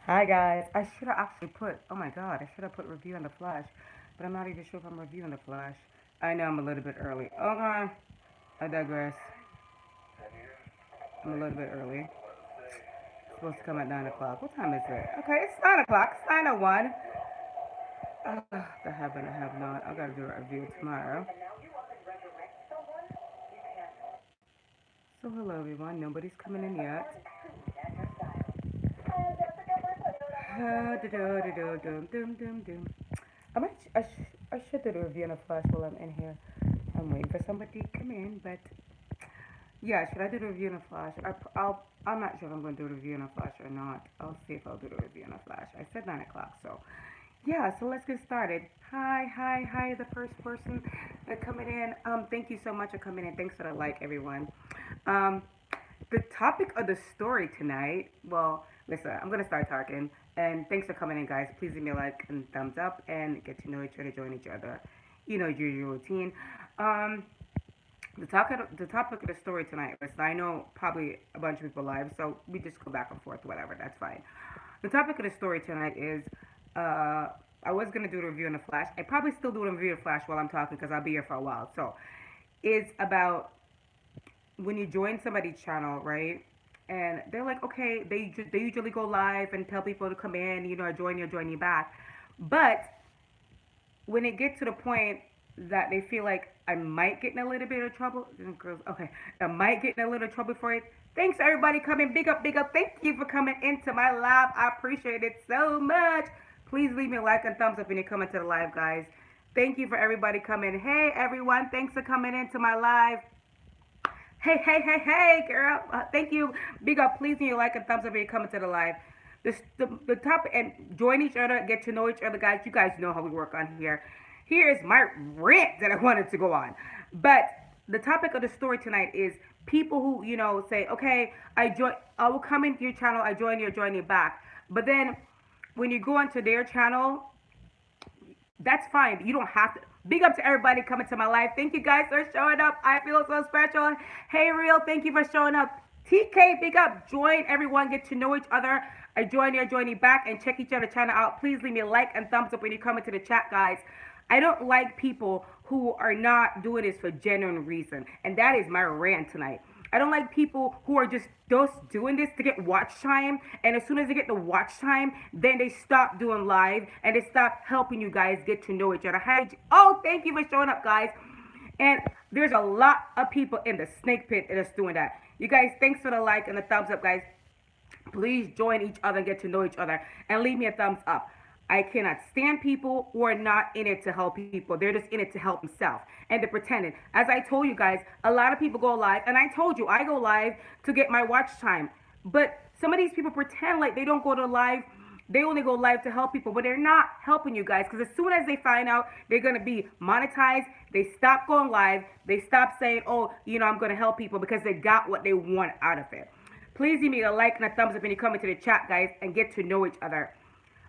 Hi guys. I should have actually put. Oh my god, I should have put review on the flash, but I'm not even sure if I'm reviewing the flash. I know I'm a little bit early. Okay, I digress. I'm a little bit early. It's supposed to come at 9 o'clock. What time is it? Okay, it's 9 o'clock. It's 9:01. The heaven I have not. I gotta do a review tomorrow. So hello everyone. Nobody's coming in yet. I might. I should do the review on the flash while I'm in here. I'm waiting for somebody to come in, but yeah, should I do the review in a flash? I'm not sure if I'm going to do the review in a flash or not. I'll see if I'll do the review in a flash. I said 9 o'clock, so yeah, so let's get started. Hi, hi, hi, the first person that coming in. Thank you so much for coming in. Thanks for the like, everyone. Um, the topic of the story tonight, well, listen, I'm going to start talking. And thanks for coming in, guys. Please leave me a like and thumbs up and get to know each other, join each other. You know, your routine. Um, the topic of the story tonight. Listen, I know probably a bunch of people live, so we just go back and forth, whatever. That's fine. The topic of the story tonight is, uh, I was gonna do the review in the flash. I probably still do the review in the flash while I'm talking because I'll be here for a while. So, it's about when you join somebody's channel, right? And they're like, okay, they usually go live and tell people to come in, join you back. But when it gets to the point that they feel like I might get in a little bit of trouble, girls, okay, I might get in a little trouble for it. Thanks everybody coming, big up, big up. Thank you for coming into my live. I appreciate it so much. Please leave me a like and thumbs up when you come into the live, guys. Thank you for everybody coming. Hey everyone, thanks for coming into my live. Hey, hey, hey, hey, girl. Thank you. Big up. Please leave me a like and thumbs up when you come into the live. The top and join each other, get to know each other, guys. You guys know how we work on here. Here is my rant that I wanted to go on. But the topic of the story tonight is people who, say, okay, I will come into your channel, I join you back. But then when you go onto their channel, that's fine. You don't have to. Big up to everybody coming to my life. Thank you guys for showing up. I feel so special. Hey, Real, thank you for showing up. TK, big up. Join everyone. Get to know each other. I join you back and check each other channel out. Please leave me a like and thumbs up when you come into the chat, guys. I don't like people who are not doing this for genuine reason. And that is my rant tonight. I don't like people who are just doing this to get watch time, and as soon as they get the watch time, then they stop doing live and they stop helping you guys get to know each other. Hi, oh, thank you for showing up, guys. And there's a lot of people in the snake pit that's doing that. You guys, thanks for the like and the thumbs up, guys. Please join each other and get to know each other and leave me a thumbs up. I cannot stand people who are not in it to help people. They're just in it to help themselves. And they're pretending. As I told you guys, a lot of people go live. And I told you, I go live to get my watch time. But some of these people pretend like they don't go to live. They only go live to help people. But they're not helping you guys. Because as soon as they find out they're going to be monetized, they stop going live. They stop saying, oh, I'm going to help people because they got what they want out of it. Please leave me a like and a thumbs up when you come into the chat, guys, and get to know each other.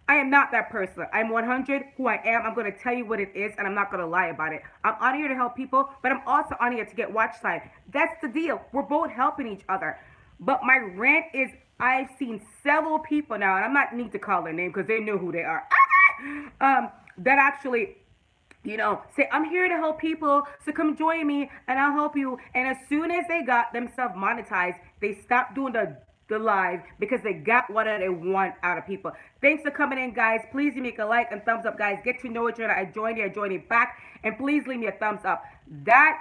I am not that person. I'm 100 who I am. I'm going to tell you what it is, and I'm not going to lie about it. I'm on here to help people, but I'm also on here to get watch time. That's the deal. We're both helping each other. But my rant is I've seen several people now, and I'm not need to call their name because they know who they are. That actually say, I'm here to help people, so come join me and I'll help you. And as soon as they got themselves monetized, they stopped doing the live because they got what they want out of people. Thanks for coming in, guys. Please make a like and thumbs up, guys. Get to know each other. I join you back. And please leave me a thumbs up. That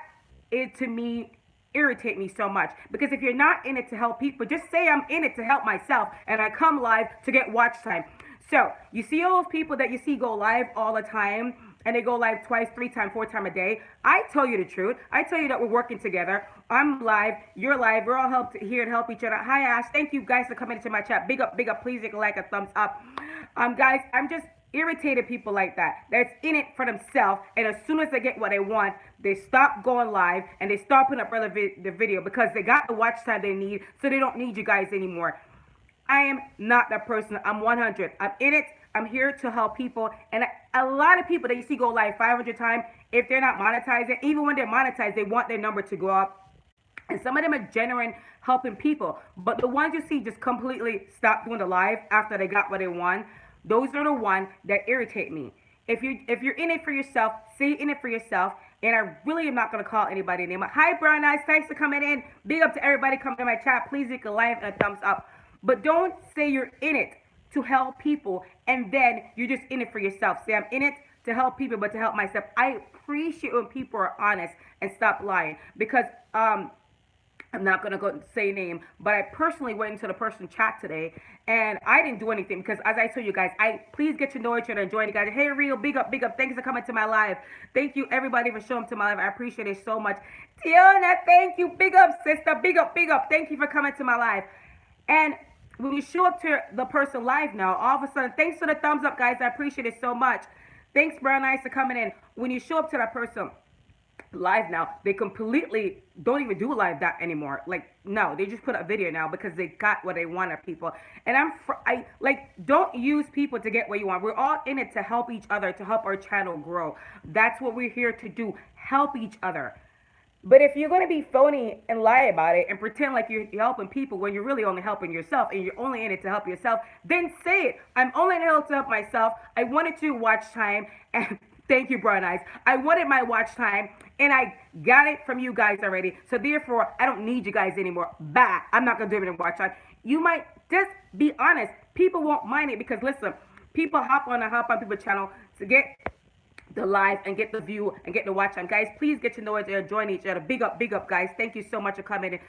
is, to me, irritate me so much because if you're not in it to help people, just say I'm in it to help myself and I come live to get watch time. So you see all those people that you see go live all the time and they go live twice, 3 times, 4 times a day. I tell you the truth. I tell you that we're working together. I'm live. You're live. We're all here to help each other. Hi, Ash. Thank you guys for coming into my chat. Big up, big up. Please make a like, a thumbs up. Guys, I'm just irritated people like that. That's in it for themselves. And as soon as they get what they want, they stop going live and they stop putting up the video because they got the watch time they need, so they don't need you guys anymore. I am not that person. I'm 100. I'm in it. I'm here to help people. And a lot of people that you see go live 500 times, if they're not monetizing, even when they're monetized, they want their number to go up. And some of them are genuine helping people. But the ones you see just completely stop doing the live after they got what they want, those are the ones that irritate me. If you're in it for yourself, stay in it for yourself. And I really am not gonna call anybody name. Hi Brown Eyes, thanks for coming in. Big up to everybody coming to my chat. Please make a like and a thumbs up. But don't say you're in it to help people and then you're just in it for yourself. Say I'm in it to help people, but to help myself. I appreciate when people are honest and stop lying because I'm not gonna go say name, but I personally went into the person chat today, and I didn't do anything because, as I told you guys, I please get to know each other and join you guys. Hey, real big up, big up. Thanks for coming to my live. Thank you everybody for showing up to my live. I appreciate it so much. Tiana, thank you. Big up, sister. Big up, big up. Thank you for coming to my live. And when you show up to the person live now, all of a sudden, thanks for the thumbs up, guys. I appreciate it so much. Thanks, Brown Eyes, for coming in. When you show up to that person live now, they completely don't even do live that anymore. Like, no, they just put a video now because they got what they want of people. And I like, don't use people to get what you want. We're all in it to help each other, to help our channel grow. That's what we're here to do, help each other. But if you're going to be phony and lie about it and pretend like you're helping people when you're really only helping yourself and you're only in it to help yourself, then say it. I'm only in it to help myself. I wanted to watch time and thank you, Brown Eyes. I wanted my watch time and I got it from you guys already. So therefore, I don't need you guys anymore. Bye. I'm not going to do it in watch time. You might just be honest. People won't mind it because listen, people hop on people's channel to get the live and get the view and get the watch time. Guys, please get to know each other, join each other. Big up, guys. Thank you so much for coming in.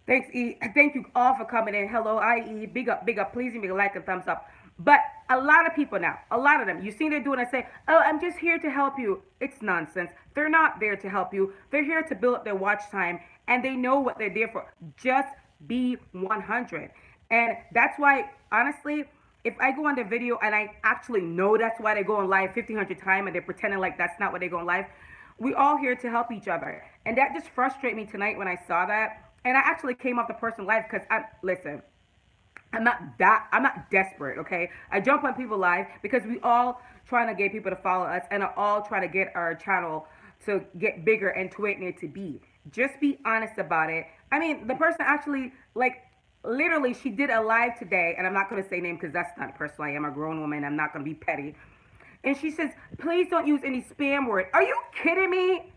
Thanks, E. Thank you all for coming in. Hello, IE. Big up. Please give me a like and thumbs up. But a lot of people now, a lot of them, you see they're doing and say, oh, I'm just here to help you. It's nonsense. They're not there to help you. They're here to build up their watch time and they know what they're there for. Just be 100. And that's why, honestly, if I go on the video and I actually know that's why they go on live 1,500 times and they're pretending like that's not why they go on live, we all here to help each other. And that just frustrated me tonight when I saw that. And I actually came off the person live because I'm not desperate, okay? I jump on people live because we all trying to get people to follow us and are all trying to get our channel to get bigger and to where it needs to be. Just be honest about it. I mean, the person actually, like, literally, she did a live today, and I'm not going to say name because that's not a person I am, a grown woman. I'm not going to be petty. And she says, please don't use any spam word. Are you kidding me?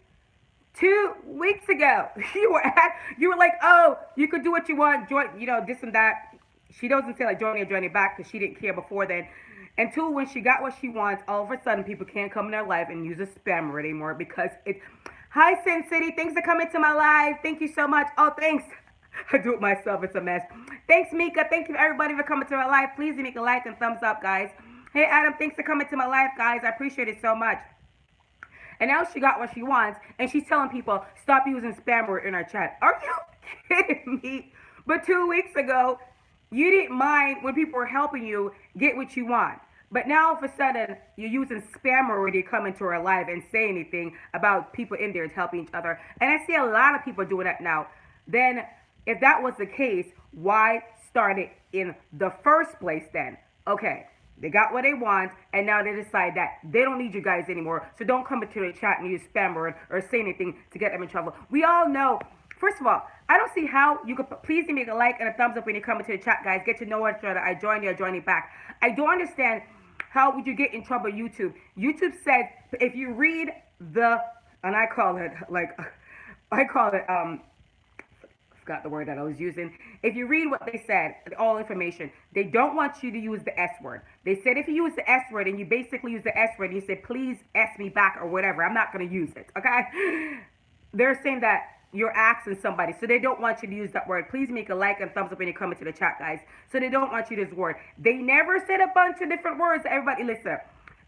2 weeks ago, you were like, oh, you could do what you want, join, this and that. She doesn't say like join it back because she didn't care before then. Until when she got what she wants, all of a sudden people can't come in their life and use a spam word anymore because it's, hi Sin City, thanks for coming to my live. Thank you so much. Oh, thanks. I do it myself. It's a mess. Thanks, Mika. Thank you, everybody, for coming to my live. Please make a like and thumbs up, guys. Hey, Adam, thanks for coming to my live, guys. I appreciate it so much. And now she got what she wants, and she's telling people, stop using spam word in our chat. Are you kidding me? But 2 weeks ago, you didn't mind when people were helping you get what you want. But now, all of a sudden, you're using spam word when you come into our live and say anything about people in there helping each other. And I see a lot of people doing that now. Then, if that was the case, why start it in the first place then? Okay, they got what they want, and now they decide that they don't need you guys anymore, so don't come into the chat and use spam word or say anything to get them in trouble. We all know, first of all, I don't see how you could, please make a like and a thumbs up when you come into the chat, guys. Get to know each other. I join you back. I don't understand how would you get in trouble YouTube. YouTube said if you read the, and I call it, forgot the word that I was using. If you read what they said, all information, they don't want you to use the S word. They said if you use the S word and you basically use the S word, and you say, please S me back or whatever, I'm not going to use it, okay? They're saying that you're asking somebody, so they don't want you to use that word. Please make a like and thumbs up when you come into the chat, guys. So they don't want you to use this word. They never said a bunch of different words. Everybody, listen.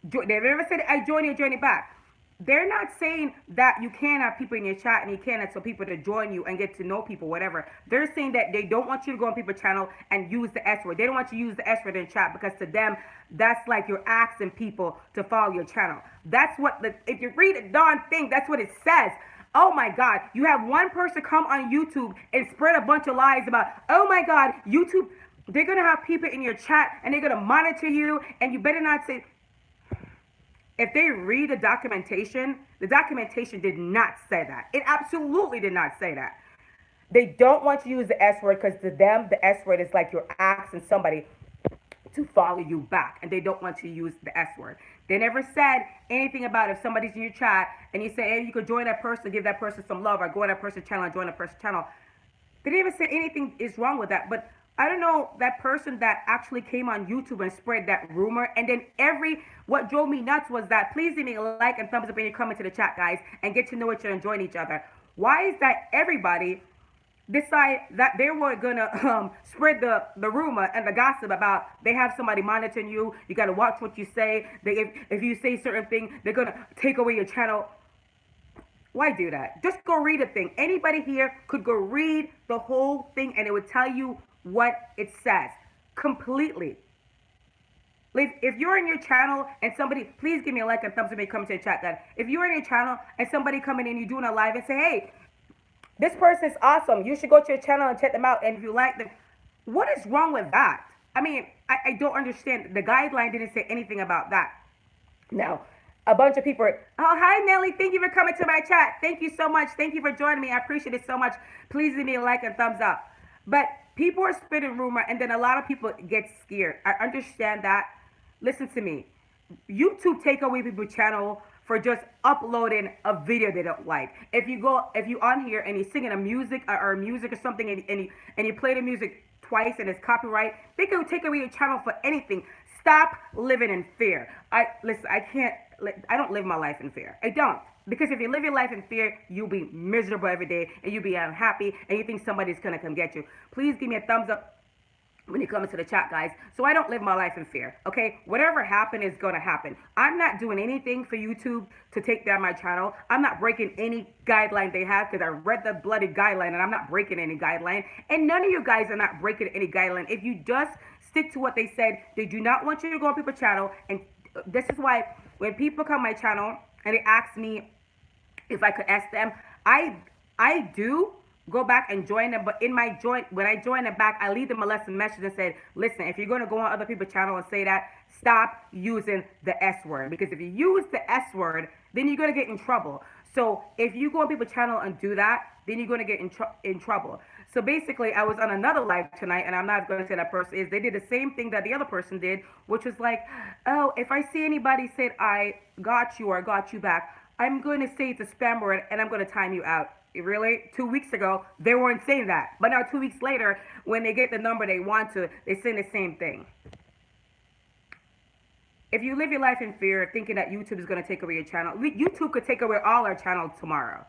They never said, I join you back. They're not saying that you can't have people in your chat and you can't have some people to join you and get to know people, whatever. They're saying that they don't want you to go on people's channel and use the S word. They don't want you to use the S word in chat because to them, that's like you're asking people to follow your channel. That's what, if you read the darn thing, that's what it says. Oh my God, you have one person come on YouTube and spread a bunch of lies about, oh my God, YouTube, they're going to have people in your chat and they're going to monitor you and you better not say. If they read the documentation did not say that. It absolutely did not say that. They don't want you to use the S word because to them, the S word is like you're asking somebody to follow you back, and they don't want you to use the S word. They never said anything about if somebody's in your chat and you say, hey, you could join that person, give that person some love, or go on that person's channel and join that person's channel. They didn't even say anything is wrong with that. But I don't know that person that actually came on YouTube and spread that rumor. And then what drove me nuts was that please leave me a like and thumbs up when you come into the chat, guys, and get to know each other and join each other. Why is that everybody decide that they were gonna spread the rumor and the gossip about they have somebody monitoring you. You gotta watch what you say. If you say certain thing, they're gonna take away your channel. Why do that? Just go read a thing. Anybody here could go read the whole thing and it would tell you what it says completely. Like, if you're in your channel and somebody, please give me a like and thumbs up when you come to the chat, guys. If you're in your channel and somebody coming in, you're doing a live and say, hey, this person's awesome. You should go to your channel and check them out. And if you like them, what is wrong with that? I mean, I don't understand. The guideline didn't say anything about that. Now, a bunch of people are, oh, hi, Nelly. Thank you for coming to my chat. Thank you so much. Thank you for joining me. I appreciate it so much. Please leave me a like and thumbs up. But people are spitting rumor, and then a lot of people get scared. I understand that. Listen to me. YouTube take away people's channel for just uploading a video they don't like. If you on here and you're singing a music or something and you play the music twice and it's copyright, they can take away your channel for anything. Stop living in fear. I don't live my life in fear. I don't. Because if you live your life in fear, you'll be miserable every day and you'll be unhappy and you think somebody's gonna come get you. Please give me a thumbs up when you come into the chat, guys. So I don't live my life in fear, okay? Whatever happened is gonna happen. I'm not doing anything for YouTube to take down my channel. I'm not breaking any guideline they have because I read the bloody guideline and I'm not breaking any guideline. And none of you guys are not breaking any guideline. If you just stick to what they said, they do not want you to go on people's channel. And this is why when people come on my channel and they ask me if I could ask them, I do go back and join them, but when I join them back, I leave them a lesson message and said, listen, if you're going to go on other people's channel and say that, stop using the S word, because if you use the S word, then you're going to get in trouble. So if you go on people's channel and do that, then you're going to get in trouble. So basically, I was on another live tonight, and I'm not going to say that person is. They did the same thing that the other person did, which was like, oh, if I see anybody said I got you or I got you back, I'm going to say it's a spam word, and I'm going to time you out. Really? 2 weeks ago, they weren't saying that. But now 2 weeks later, when they get the number they want to, they say the same thing. If you live your life in fear, thinking that YouTube is going to take away your channel, YouTube could take away all our channels tomorrow.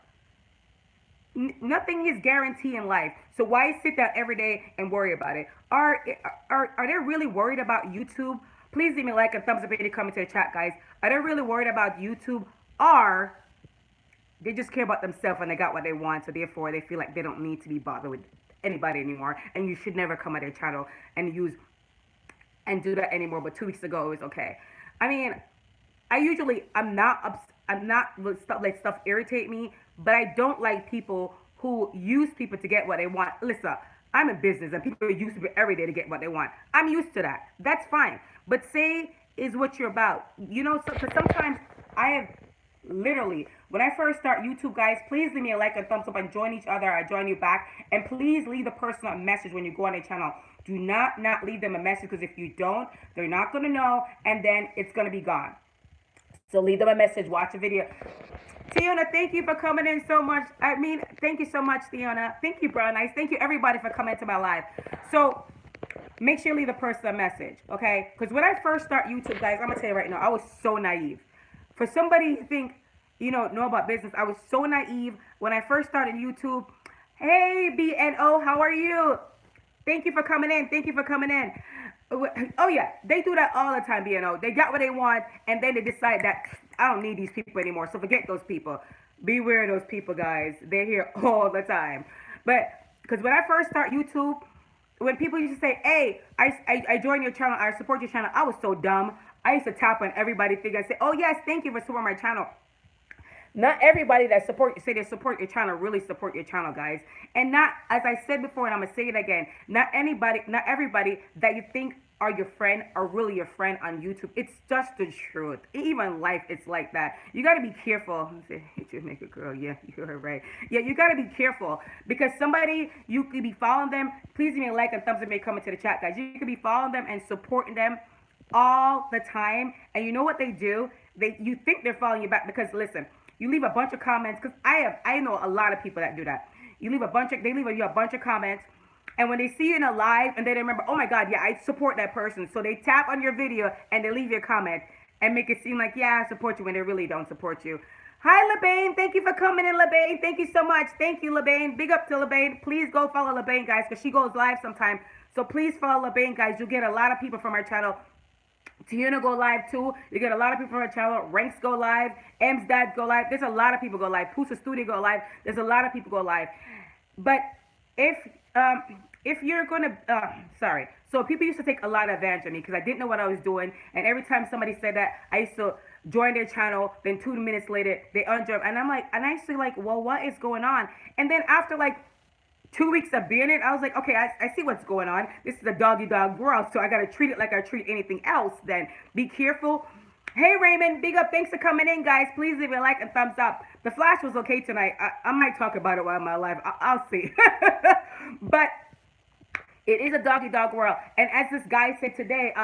Nothing is guaranteed in life. So why sit down every day and worry about it? Are they really worried about YouTube? Please leave me a like and thumbs up if you come into the chat, guys. Are they really worried about YouTube? Or they just care about themselves and they got what they want, so therefore they feel like they don't need to be bothered with anybody anymore, and you should never come at their channel and do that anymore. But 2 weeks ago it was okay. I mean, I'm not let stuff irritate me, but I don't like people who use people to get what they want. Listen, I'm in business and people use people every day to get what they want. I'm used to that. That's fine. But say is what you're about. You know, so, 'cause sometimes I have literally, when I first start YouTube, guys, please leave me a like and thumbs up and join each other. I join you back. And please leave the person a message when you go on their channel. Do not leave them a message, because if you don't, they're not going to know, and then it's going to be gone. So leave them a message. Watch a video. Tiona, thank you for coming in so much. I mean, thank you so much, Tiona. Thank you, Brown Eyes. Thank you, everybody, for coming to my live. So make sure you leave the person a message, okay? Because when I first start YouTube, guys, I'm going to tell you right now, I was so naive. For somebody to think, know about business, I was so naive when I first started YouTube. Hey, BNO, how are you? Thank you for coming in. Thank you for coming in. Oh, yeah, they do that all the time, BNO. They got what they want, and then they decide that I don't need these people anymore, so forget those people. Beware of those people, guys. They're here all the time. But because when I first start YouTube, when people used to say, hey, I joined your channel, I support your channel, I was so dumb. I used to tap on everybody's thing and say, oh, yes, thank you for supporting my channel. Not everybody that say they support your channel really support your channel, guys. And not, as I said before, and I'm going to say it again, not everybody that you think are your friend are really your friend on YouTube. It's just the truth. Even life, it's like that. You got to be careful. I say, hate you, make a girl. Yeah, you're right. Yeah, you got to be careful because somebody you could be following them. Please give me a like and thumbs up. May come into the chat, guys. You could be following them and supporting them all the time, and you know what they do? You think they're following you back because listen, you leave a bunch of comments because I know a lot of people that do that. You leave a bunch of they leave you a bunch of comments, and when they see you in a live and they remember, oh my God, yeah, I support that person, so they tap on your video and they leave your comment and make it seem like yeah, I support you when they really don't support you. Hi, LeBain. Thank you for coming in, LeBain. Thank you so much. Thank you, LeBain. Big up to LeBain. Please go follow LeBain, guys, because she goes live sometime. So please follow LeBain, guys. You'll get a lot of people from our channel. Tiana go live too. You get a lot of people from our channel. Ranks go live. M's dad go live. There's a lot of people go live. Pusa Studio go live. There's a lot of people go live. But if um if you're gonna sorry, so people used to take a lot of advantage of me because I didn't know what I was doing, and every time somebody said that, I used to join their channel. Then 2 minutes later, they unjoin, and I'm like, and I used to like, well, what is going on? And then after like 2 weeks of being in, I was like, okay, I see what's going on. This is a doggy dog world, so I gotta treat it like I treat anything else. Then be careful. Hey Raymond, big up. Thanks for coming in, guys. Please leave a like and thumbs up. The Flash was okay tonight. I might talk about it while I'm alive. I'll see. But it is a doggy dog world. And as this guy said today,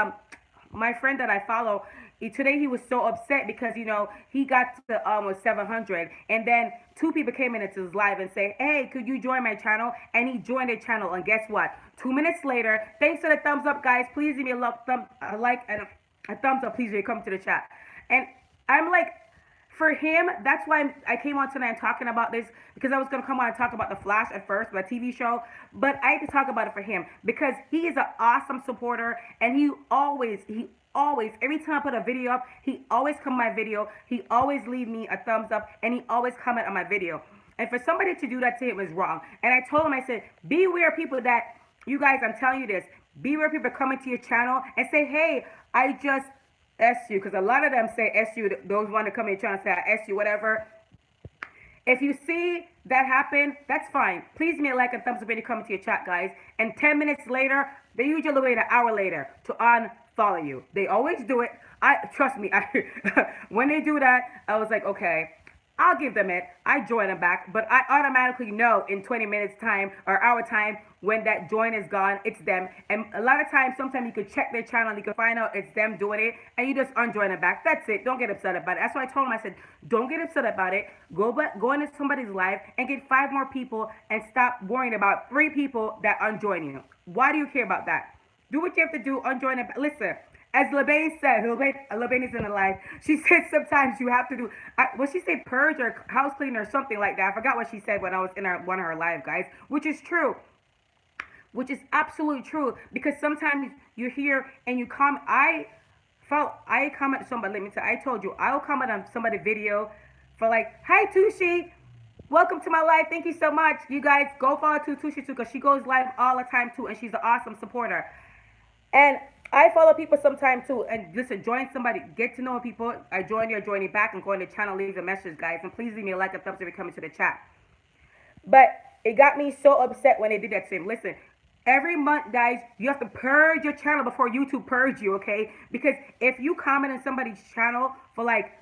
my friend that I follow, today he was so upset because he got to almost 700, and then two people came into his live and say, "Hey, could you join my channel?" And he joined the channel, and guess what? 2 minutes later, thanks for the thumbs up, guys. Please give me a like and a thumbs up. Please, when you come to the chat. And I'm like, for him, that's why I came on tonight and talking about this, because I was gonna come on and talk about the Flash at first, my TV show, but I had to talk about it for him because he is an awesome supporter, and he always, every time I put a video up, he always come my video, he always leave me a thumbs up, and he always comment on my video. And for somebody to do that to him is wrong. And I told him, I said, beware people that, you guys, I'm telling you this, beware people coming to your channel and say, hey, I just SU, because a lot of them say SU, those want to come in trying to say SU, whatever. If you see that happen, that's fine. Please give me a like and thumbs up when you come to your chat, guys. And 10 minutes later, they usually wait an hour later to unfollow you. They always do it. Trust me, when they do that, I was like, okay, I'll give them it. I join them back, but I automatically know in 20 minutes time or hour time when that join is gone, it's them. And a lot of times, sometimes you can check their channel, you can find out it's them doing it, and you just unjoin them back. That's it. Don't get upset about it. That's why I told him, I said, don't get upset about it. Go into somebody's live and get 5 more people and stop worrying about 3 people that unjoin you. Why do you care about that? Do what you have to do, unjoin them. Listen, as LeBain said, LeBain is in the live. She said sometimes you have to do, what she said, purge or house clean or something like that. I forgot what she said when I was in one of her live, guys, which is true. Which is absolutely true, because sometimes you're here and you comment. I comment somebody. Let me tell you, I told you I'll comment on somebody's video for like, hi Tushi, welcome to my live. Thank you so much. You guys go follow Tushi too, because she goes live all the time too, and she's an awesome supporter. And I follow people sometimes too. And listen, join somebody, get to know people. I join you, join you back, and go on the channel, leave a message, guys. And please leave me a like and thumbs up if you're coming to the chat. But it got me so upset when they did that to him. Listen, every month, guys, you have to purge your channel before YouTube purge you, okay? Because if you comment on somebody's channel for like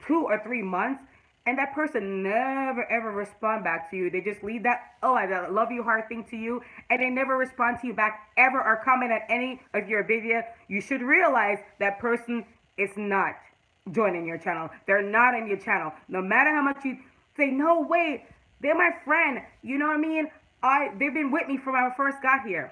2 or 3 months, and that person never ever respond back to you, they just leave that, oh, I love you heart thing to you, and they never respond to you back ever or comment on any of your video, you should realize that person is not joining your channel. They're not in your channel. No matter how much you say, no way, they're my friend. You know what I mean? They've been with me from when I first got here.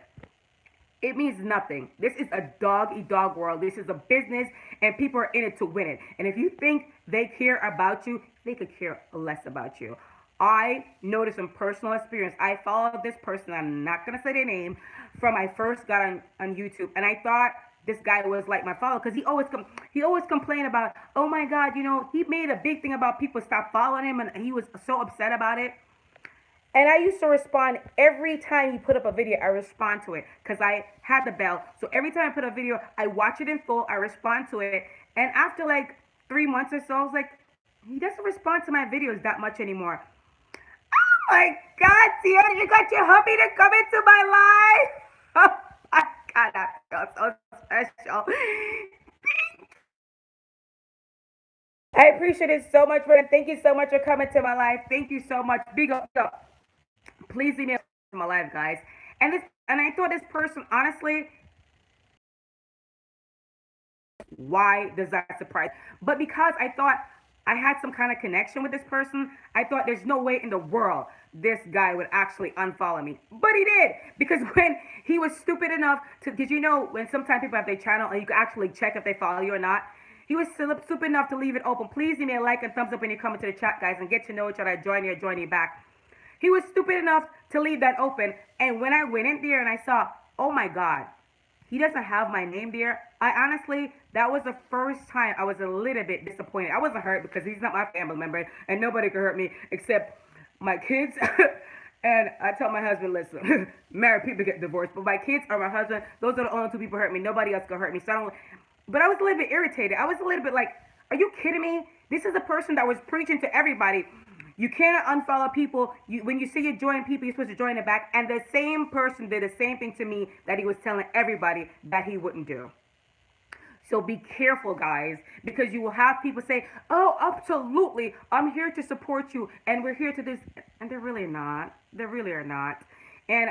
It means nothing. This is a dog-eat-dog world. This is a business, and people are in it to win it. And if you think they care about you, they could care less about you. I noticed from personal experience. I followed this person, I'm not going to say their name, from I first got on YouTube. And I thought this guy was like my follower, because he always complained about, oh my God, he made a big thing about people stop following him, and he was so upset about it. And I used to respond every time he put up a video. I respond to it because I had the bell. So every time I put a video, I watch it in full. I respond to it. And after like 3 months or so, I was like, he doesn't respond to my videos that much anymore. Oh my God, Tiana, you got your hubby to come into my life. Oh my God, I feel so y'all. I appreciate it so much, Brandon. Thank you so much for coming to my life. Thank you so much. Big up, big up. Please leave me to my life, guys. And I thought this person, honestly, why does that surprise? But because I thought I had some kind of connection with this person, I thought there's no way in the world this guy would actually unfollow me. But he did. Because when he was stupid enough to, did you know when sometimes people have their channel and you can actually check if they follow you or not? He was still stupid enough to leave it open. Please give me a like and thumbs up when you come into the chat, guys, and get to know each other. Join you back. He was stupid enough to leave that open. And when I went in there and I saw, oh my God, he doesn't have my name there. I honestly, that was the first time I was a little bit disappointed. I wasn't hurt because he's not my family member and nobody could hurt me except my kids. And I tell my husband, listen, married people get divorced, but my kids or my husband, those are the only two people who hurt me. Nobody else can hurt me. So I don't, but I was a little bit irritated. I was a little bit like, are you kidding me? This is a person that was preaching to everybody. You cannot unfollow people. When you say you join people, you're supposed to join it back. And the same person did the same thing to me that he was telling everybody that he wouldn't do. So be careful, guys, because you will have people say, oh, absolutely, I'm here to support you, and we're here to this. And they're really not. They really are not. And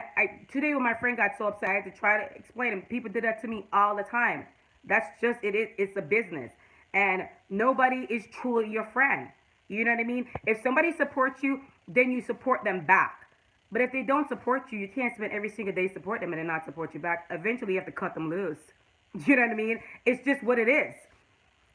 today when my friend got so upset, I had to try to explain him. People did that to me all the time. That's just it. It's a business. And nobody is truly your friend. You know what I mean? If somebody supports you, then you support them back. But if they don't support you, you can't spend every single day support them and then not support you back. Eventually, you have to cut them loose. You know what I mean? It's just what it is.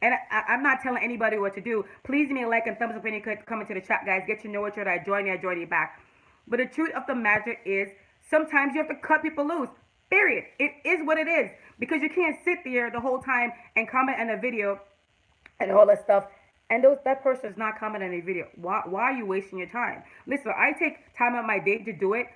And I'm not telling anybody what to do. Please give me a like and thumbs up when you come into the chat, guys. Get to know each other. I join you back. But the truth of the matter is, sometimes you have to cut people loose. Period. It is what it is. Because you can't sit there the whole time and comment on a video and all that stuff. And that person is not commenting on a video. Why are you wasting your time? Listen, I take time out of my day to do it.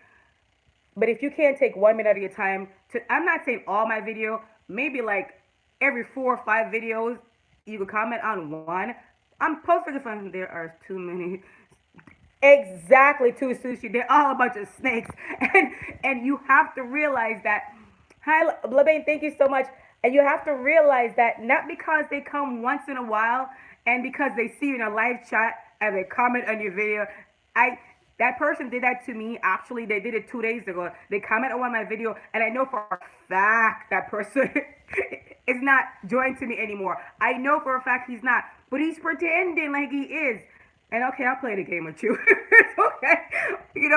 But if you can't take 1 minute of your time I'm not saying all my video, maybe like every 4 or 5 videos, you can comment on one. I'm perfectly fine. There are too many. Exactly, too, Sushi. They're all a bunch of snakes. And you have to realize that. Hi, Labane, thank you so much. And you have to realize that not because they come once in a while and because they see you in a live chat and they comment on your video. I That person did that to me. Actually, they did it 2 days ago. They comment on my video, and I know for a fact that person is not joined to me anymore. I know for a fact he's not, but he's pretending like he is. And okay, I'll play the game with you. It's okay. You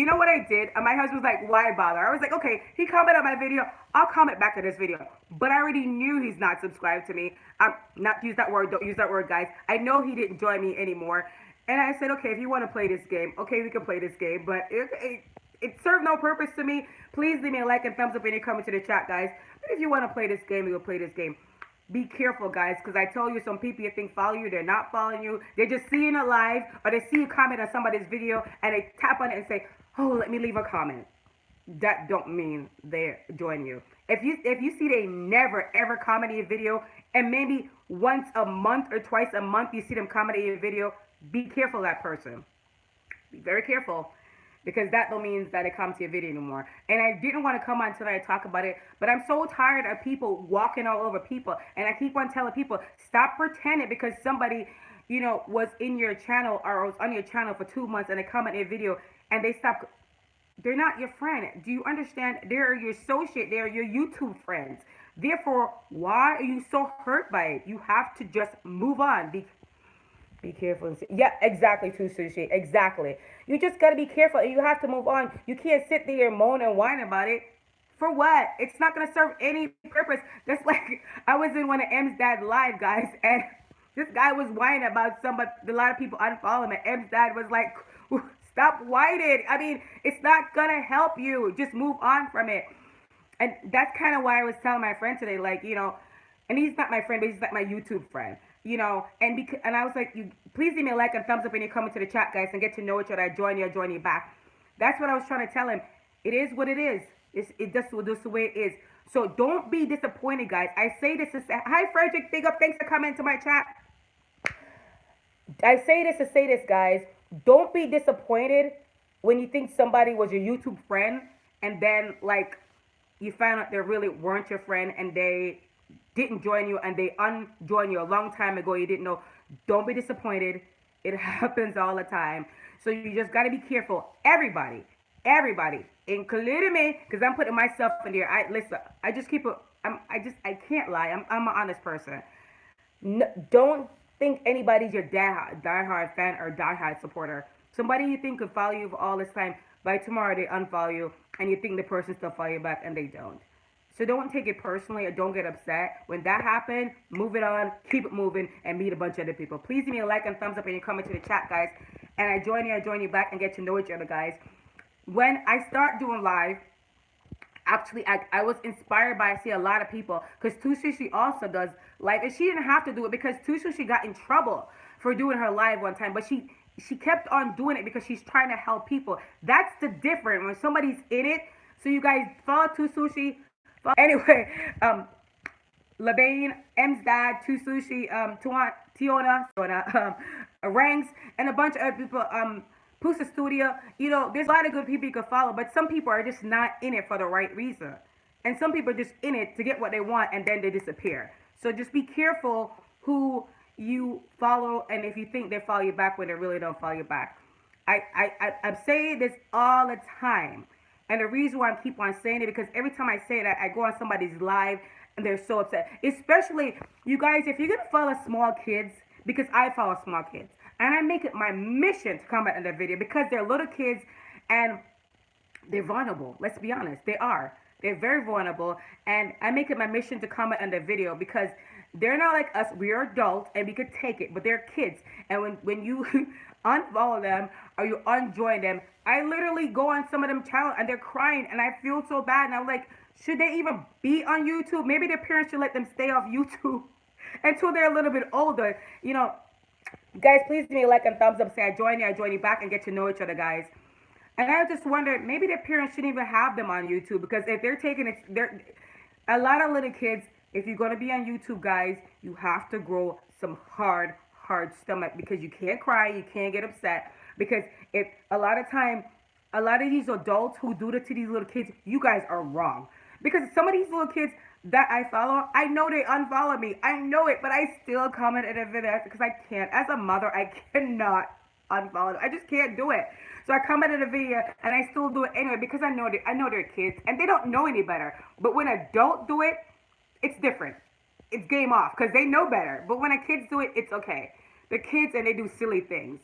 know what I did? And my husband was like, why bother? I was like, okay, he commented on my video. I'll comment back on this video. But I already knew he's not subscribed to me. Not use that word. Don't use that word, guys. I know he didn't join me anymore. And I said, okay, if you want to play this game, okay, we can play this game. But it served no purpose to me. Please leave me a like and thumbs up when you come into the chat, guys. But if you want to play this game, we will play this game. Be careful, guys, because I told you some people you think follow you, they're not following you. They're just seeing it live, or they see you comment on somebody's video, and they tap on it and say, oh, let me leave a comment. That don't mean they join you. If you see they never ever comment on your video, and maybe once a month or twice a month you see them comment on your video, be careful of that person. Be very careful. Because that don't mean that it comes to your video anymore. And I didn't want to come on tonight and talk about it, but I'm so tired of people walking all over people. And I keep on telling people, stop pretending because somebody, was in your channel or was on your channel for 2 months and they comment in a video and they stop. They're not your friend. Do you understand? They're your associate. They're your YouTube friends. Therefore, why are you so hurt by it? You have to just move on. Be careful. Yeah, exactly, too, Sushi. Exactly. You just got to be careful. You have to move on. You can't sit there and moan and whine about it. For what? It's not going to serve any purpose. Just like I was in one of M's dad live, guys, and this guy was whining about somebody. A lot of people unfollow him, and M's dad was like, stop whining. I mean, it's not going to help you. Just move on from it. And that's kind of why I was telling my friend today, like, and he's not my friend, but he's like my YouTube friend. And I was like, please leave me a like and thumbs up when you come into the chat, guys, and get to know each other. I join you back. That's what I was trying to tell him. It is what it is. It's just the way it is. So don't be disappointed, guys. I say this to say, hi, Frederick, big up. Thanks for coming into my chat. I say this to say this, guys. Don't be disappointed when you think somebody was your YouTube friend and then, like, you found out they really weren't your friend and they didn't join you and they unjoined you a long time ago, you didn't know, don't be disappointed. It happens all the time. So you just got to be careful. Everybody, including me, because I'm putting myself in there. I listen. I just keep it. I can't lie. I'm an honest person. No, don't think anybody's your diehard fan or diehard supporter. Somebody you think could follow you for all this time, by tomorrow they unfollow you, and you think the person still follow you back, and they don't. So don't take it personally or don't get upset. When that happens, move it on, keep it moving, and meet a bunch of other people. Please give me a like and thumbs up when you come into the chat, guys. And I join you back and get to know each other, guys. When I start doing live, actually I was inspired by I see a lot of people because Tusushi also does live and she didn't have to do it because Tusushi got in trouble for doing her live one time, but she kept on doing it because she's trying to help people. That's the difference when somebody's in it. So you guys follow Tusushi. Anyway, Labane, M's dad, Tusushi, Tiona, Ranks, and a bunch of other people. Pusa Studio. You know, there's a lot of good people you can follow, but some people are just not in it for the right reason. And some people are just in it to get what they want and then they disappear. So just be careful who you follow and if you think they follow you back when they really don't follow you back. I'm saying this all the time. And the reason why I keep on saying it because every time I say it, I go on somebody's live and they're so upset. Especially, you guys, if you're going to follow small kids, because I follow small kids, and I make it my mission to comment on their video because they're little kids and they're vulnerable. Let's be honest. They are. They're very vulnerable. And I make it my mission to comment on their video because they're not like us. We are adults and we could take it, but they're kids. And when you unfollow them or you unjoin them, I literally go on some of them channels and they're crying and I feel so bad. And I'm like, should they even be on YouTube? Maybe their parents should let them stay off YouTube until they're a little bit older. You know, guys, please give me a like and thumbs up. Say I join you back and get to know each other, guys. And I just wonder, maybe their parents shouldn't even have them on YouTube because if they're taking it, they're a lot of little kids. If you're gonna be on YouTube, guys, you have to grow some hard stomach because you can't cry, you can't get upset because if a lot of time, a lot of these adults who do that to these little kids, you guys are wrong because some of these little kids that I follow, I know they unfollow me. I know it, but I still comment in a video because I can't. As a mother, I cannot unfollow them. I just can't do it. So I comment in a video and I still do it anyway because I know they're kids and they don't know any better. But when adults do it, it's different. It's game off because they know better. But when a kids do it, it's okay. The kids and they do silly things.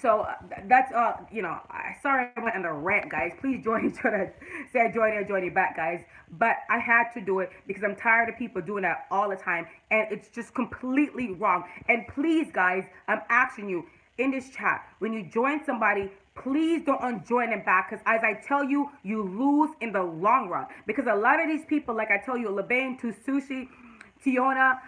So that's you know. Sorry I went on a rant, guys. Please join each other. Say I join you back, guys. But I had to do it because I'm tired of people doing that all the time, and it's just completely wrong. And please, guys, I'm asking you in this chat when you join somebody, please don't unjoin them back because as I tell you, you lose in the long run. Because a lot of these people, like I tell you, Labane, to Sushi, Tiona.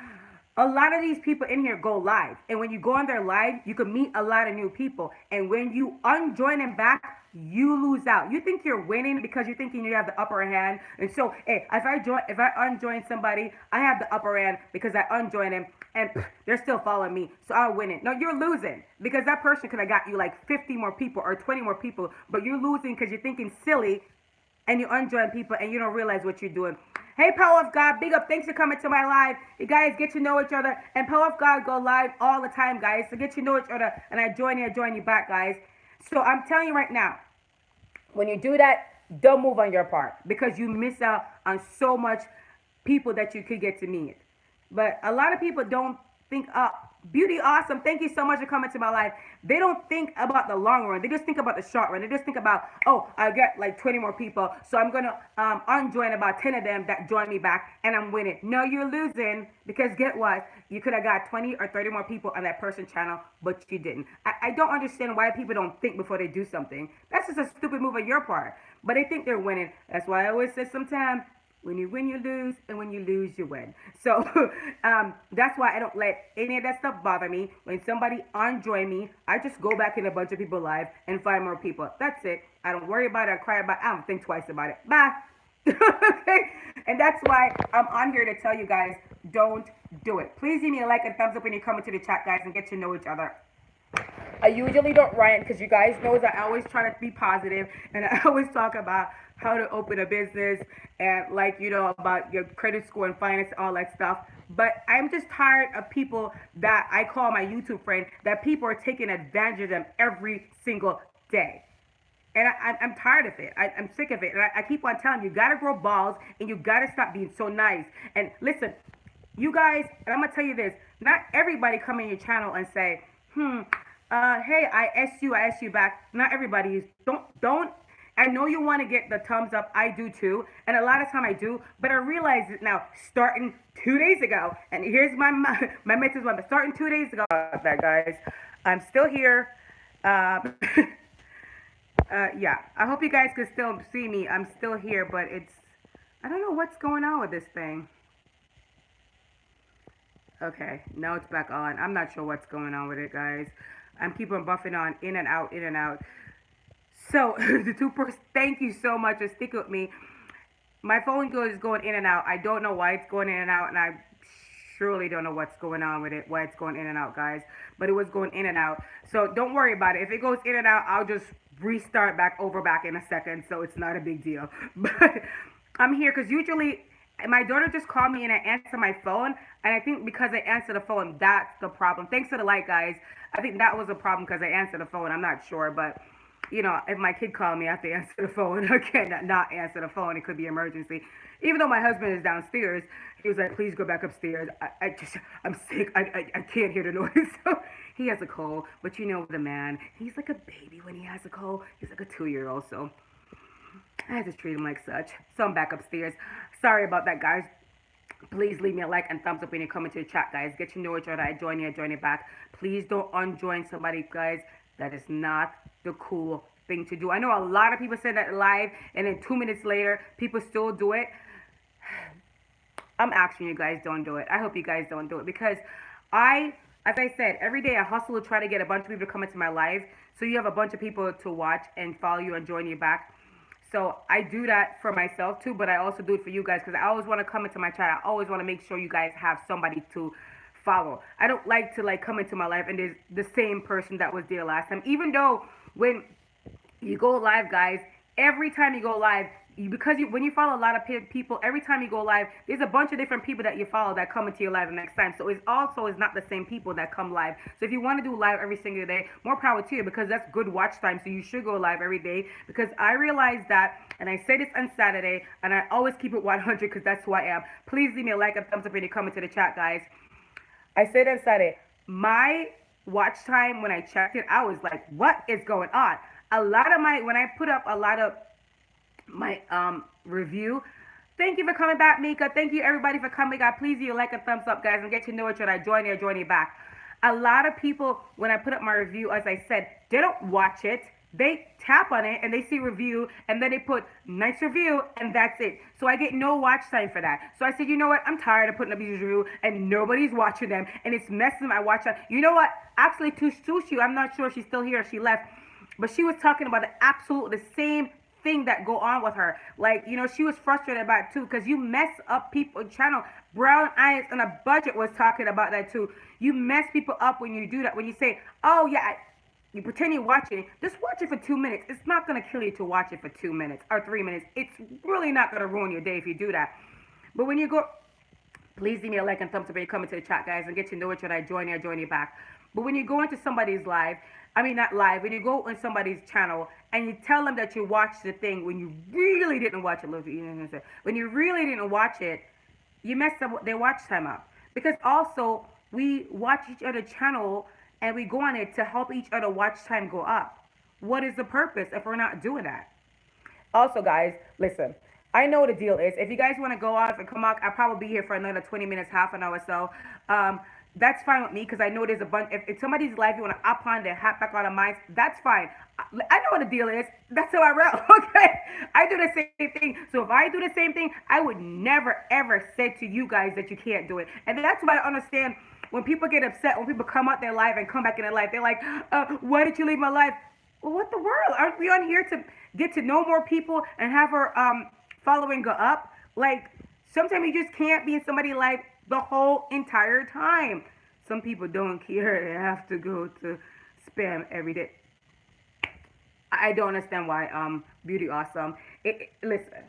A lot of these people in here go live. And when you go on their live, you can meet a lot of new people. And when you unjoin them back, you lose out. You think you're winning because you're thinking you have the upper hand. And so, hey, if I unjoin somebody, I have the upper hand because I unjoin them and they're still following me. So I'm winning. No, you're losing because that person could have got you like 50 more people or 20 more people. But you're losing because you're thinking silly and you unjoin people and you don't realize what you're doing. Hey, Power of God, big up. Thanks for coming to my live. You guys get to know each other. And Power of God go live all the time, guys. So get to know each other. And I join you back, guys. So I'm telling you right now, when you do that, don't move on your part. Because you miss out on so much people that you could get to meet. But a lot of people don't think, beauty awesome. Thank you so much for coming to my life. They don't think about the long run. They just think about the short run. They just think about, oh, I get like 20 more people, so I'm going to unjoin about 10 of them that join me back, and I'm winning. No, you're losing because get what? You could have got 20 or 30 more people on that person's channel, but you didn't. I don't understand why people don't think before they do something. That's just a stupid move on your part. But they think they're winning. That's why I always say sometimes, when you win, you lose, and when you lose, you win. So that's why I don't let any of that stuff bother me. When somebody unjoin me, I just go back in a bunch of people live and find more people. That's it. I don't worry about it. I cry about it. I don't think twice about it. Bye. Okay? And that's why I'm on here to tell you guys, don't do it. Please give me a like and thumbs up when you come into the chat, guys, and get to know each other. I usually don't rant because you guys know that I always try to be positive and I always talk about how to open a business and like about your credit score and finance, all that stuff. But I'm just tired of people that I call my YouTube friend, that people are taking advantage of them every single day. And I'm tired of it. I'm sick of it. And I keep on telling you, you gotta grow balls and you gotta stop being so nice. And listen, you guys, and I'm gonna tell you this: not everybody come in your channel and say, hey, I asked you back. Not everybody is. Don't. I know you want to get the thumbs up. I do too, and a lot of time I do. But I realize it now, starting 2 days ago. And here's my message. Starting 2 days ago. That guys, I'm still here. Um, yeah, I hope you guys can still see me. I'm still here, but I don't know what's going on with this thing. Okay, now it's back on. I'm not sure what's going on with it, guys. I'm keeping buffing on, in and out, in and out. So, the thank you so much for sticking with me. My phone is going in and out. I don't know why it's going in and out, and I surely don't know what's going on with it, why it's going in and out, guys. But it was going in and out. So, don't worry about it. If it goes in and out, I'll just restart back in a second, so it's not a big deal. But I'm here because usually my daughter just called me and I answer my phone, and I think because I answer the phone, that's the problem. Thanks for the like, guys. I think that was a problem because I answered the phone. I'm not sure, but if my kid called me, I have to answer the phone. I can't not answer the phone. It could be emergency. Even though my husband is downstairs, he was like, "Please go back upstairs. I'm sick. I can't hear the noise." So he has a cold, but the man, he's like a baby when he has a cold. He's like a 2-year-old, so I had to treat him like such. So I'm back upstairs. Sorry about that, guys. Please leave me a like and thumbs up when you come into the chat, guys. Get to know each other. I join you back. Please don't unjoin somebody, guys. That is not the cool thing to do. I know a lot of people say that live, and then 2 minutes later, people still do it. I'm asking you guys, don't do it. I hope you guys don't do it because as I said, every day I hustle to try to get a bunch of people to come into my live. So you have a bunch of people to watch and follow you and join you back. So I do that for myself too, but I also do it for you guys because I always want to come into my chat. I always want to make sure you guys have somebody to follow. I don't like to come into my life and there's the same person that was there last time. Even though when you go live, guys, every time you go live, when you follow a lot of people, every time you go live, there's a bunch of different people that you follow that come into your live the next time. So it's also is not the same people that come live. So if you want to do live every single day, more power to you because that's good watch time. So you should go live every day because I realize that, and I say this on Saturday, and I always keep it 100 because that's who I am. Please leave me a like and thumbs up when you come into the chat, guys. I said on Saturday, my watch time when I checked it, I was like, what is going on? When I put up a lot of my review. Thank you for coming back, Mika. Thank you everybody for coming back. Please do like a thumbs up, guys, and get to know each other. Join you back. A lot of people, when I put up my review, as I said, they don't watch it. They tap on it and they see review and then they put nice review and that's it. So I get no watch time for that. So I said, you know what? I'm tired of putting up these reviews and nobody's watching them and it's messing my watch time. You know what? Actually, to Sushi, I'm not sure if she's still here or she left, but she was talking about the same thing that go on with her. Like, she was frustrated about it too because you mess up people's channel. Brown Eyes on a Budget was talking about that too. You mess people up when you do that. When you say, oh yeah, you pretend you're watching it. Just watch it for 2 minutes. It's not going to kill you to watch it for 2 minutes or 3 minutes. It's really not going to ruin your day if you do that. But when you go, please leave me a like and thumbs up when you come into the chat, guys, and get to know each other. I join you back. But when you go into somebody's live, not live, when you go on somebody's channel and you tell them that you watched the thing when you really didn't watch it, when you really didn't watch it, you messed up their watch time up. Because also, we watch each other's channel and we go on it to help each other watch time go up. What is the purpose if we're not doing that? Also, guys, listen. I know what the deal is. If you guys want to go off and come out, I'll probably be here for another 20 minutes, half an hour or so. That's fine with me because I know there's a bunch. If somebody's live, you want to up on their hat back on the mics, that's fine. I know what the deal is. That's how I roll. Okay, I do the same thing. So if I do the same thing, I would never ever say to you guys that you can't do it. And that's why I understand when people get upset when people come out their live and come back in their life. They're like, "Why did you leave my life?" Well, what the world? Aren't we on here to get to know more people and have our following go up? Like sometimes you just can't be in somebody's life the whole entire time. Some people don't care. They have to go to spam every day. I don't understand why Beauty Awesome Listen,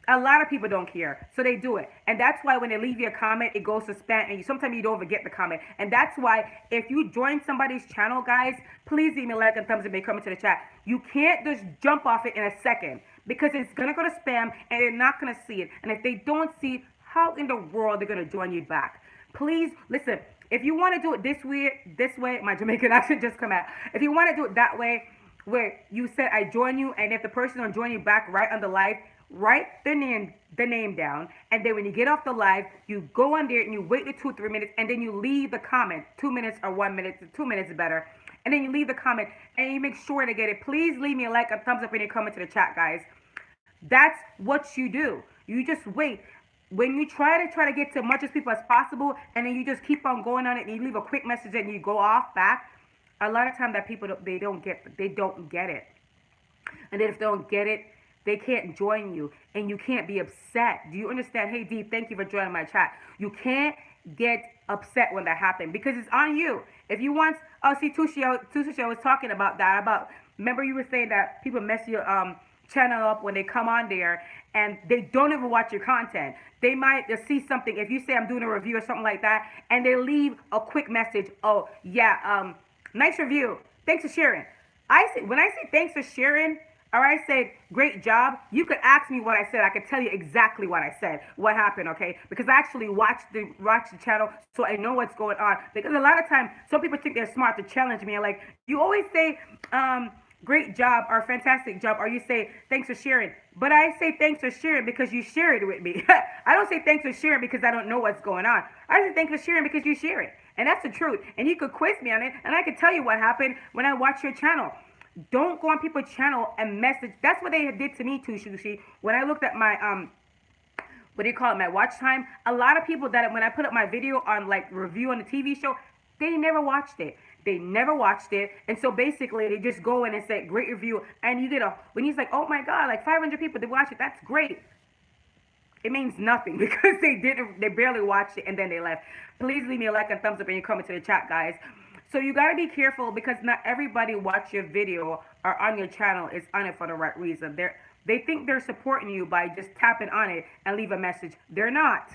a lot of people don't care, so they do it, and that's why when they leave you a comment, it goes to spam, and sometimes you don't even get the comment, and that's why if you join somebody's channel, guys, please leave me a like and thumbs up and comment to the chat. You can't just jump off it in a second because it's gonna go to spam, and they're not gonna see it, and if they don't see it, how in the world they're gonna join you back? Please listen. If you want to do it this way, my Jamaican accent just come out. If you want to do it that way, where you said I join you, and if the person don't join you back right on the live, write the name down, and then when you get off the live, you go on there and you wait the 2-3 minutes, and then you leave the comment. 2 minutes or 1 minute, 2 minutes is better, and then you leave the comment, and you make sure to get it. Please leave me a like, a thumbs up, and you comment to the chat, guys. That's what you do. You just wait. When you try to get to much as people as possible, and then you just keep on going on it, and you leave a quick message, and you go off back. A lot of time that people don't get it, and then if they don't get it, they can't join you, and you can't be upset. Do you understand? Hey, Deep, thank you for joining my chat. You can't get upset when that happens because it's on you. If you want, oh, see, Tushio was talking about that. Remember you were saying that people mess your channel up when they come on there and they don't ever watch your content. They might just see something. If you say I'm doing a review or something like that, and they leave a quick message. Oh yeah, nice review. Thanks for sharing. When I say thanks for sharing, or I say great job, you could ask me what I said. I could tell you exactly what I said, what happened, okay? Because I actually watch the channel, so I know what's going on. Because a lot of times, some people think they're smart to challenge me. Like, you always say, great job or fantastic job, or you say thanks for sharing. But I say thanks for sharing because you share it with me. I don't say thanks for sharing because I don't know what's going on. I say thanks for sharing because you share it. And that's the truth. And you could quiz me on it, and I could tell you what happened when I watch your channel. Don't go on people's channel and message. That's what they did to me too, Shushi. When I looked at my what do you call it, my watch time, a lot of people that when I put up my video on like review on the TV show, they never watched it. They never watched it. And so basically they just go in and say great review, and you get when he's like, oh my god, like 500 people, they watch it, that's great. It means nothing because they barely watched it and then they left. Please leave me a like and thumbs up and you comment to the chat, guys. So you got to be careful because not everybody watch your video or on your channel is on it for the right reason. They think they're supporting you by just tapping on it and leave a message. They're not.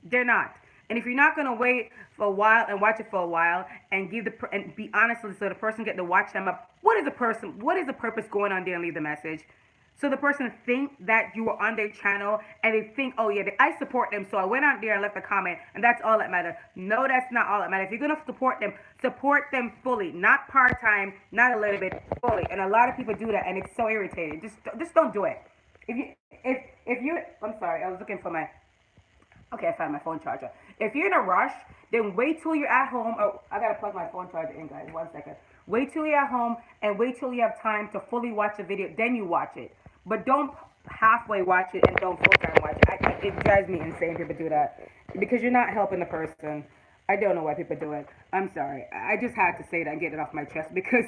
They're not. And if you're not going to wait for a while and watch it for a while and and be honest so the person get to watch them up, what is the purpose going on there and leave the message? So the person think that you were on their channel and they think, oh yeah, I support them, so I went out there and left a comment and that's all that matters. No, that's not all that matters. If you're going to support them fully, not part-time, not a little bit, fully. And a lot of people do that and it's so irritating. Just don't do it. If you, I'm sorry, I was looking for okay, I found my phone charger. If you're in a rush, then wait till you're at home. Oh, I got to plug my phone charger in, guys. 1 second. Wait till you're at home and wait till you have time to fully watch the video. Then you watch it. But don't halfway watch it and don't full-time watch it. It drives me insane people do that. Because you're not helping the person. I don't know why people do it. I'm sorry. I just had to say that and get it off my chest because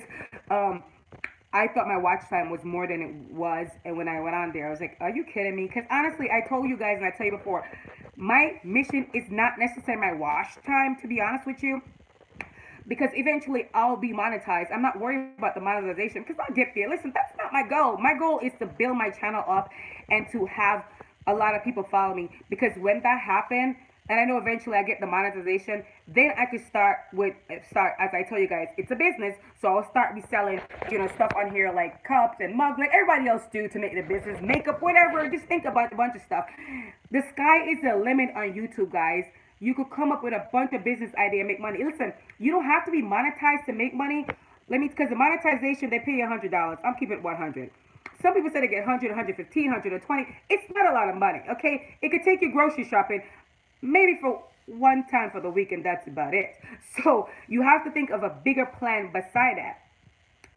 I thought my watch time was more than it was. And when I went on there, I was like, are you kidding me? Because honestly, I told you guys and I tell you before, my mission is not necessarily my watch time, to be honest with you. Because eventually I'll be monetized. I'm not worried about the monetization because I'll get there. Listen, that's not my goal. My goal is to build my channel up and to have a lot of people follow me. Because when that happens, and I know eventually I get the monetization, then I could start, as I tell you guys, it's a business. So I'll start selling, stuff on here like cups and mugs, like everybody else do to make the business, makeup, whatever. Just think about a bunch of stuff. The sky is the limit on YouTube, guys. You could come up with a bunch of business idea and make money. Listen, you don't have to be monetized to make money. Because the monetization, they pay you $100. I'm keeping it 100. Some people say they get 100, 115, 120. It's not a lot of money, okay? It could take you grocery shopping, maybe for one time for the week, and that's about it. So you have to think of a bigger plan beside that.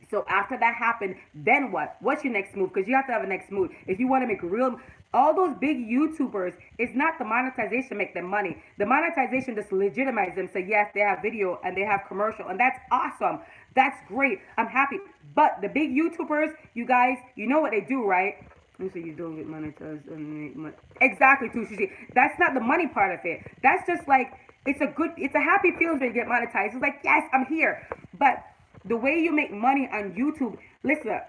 So after that happened, then what? What's your next move? Because you have to have a next move. If you want to make real, all those big YouTubers, it's not the monetization make them money. The monetization just legitimize them. So yes, they have video and they have commercial, and that's awesome. That's great. I'm happy. But the big YouTubers, you guys, you know what they do, right? You say you don't get monetized and make money. Exactly, Tushi. That's not the money part of it. That's just like, it's a happy feeling when you get monetized. It's like, yes, I'm here. But the way you make money on YouTube, listen,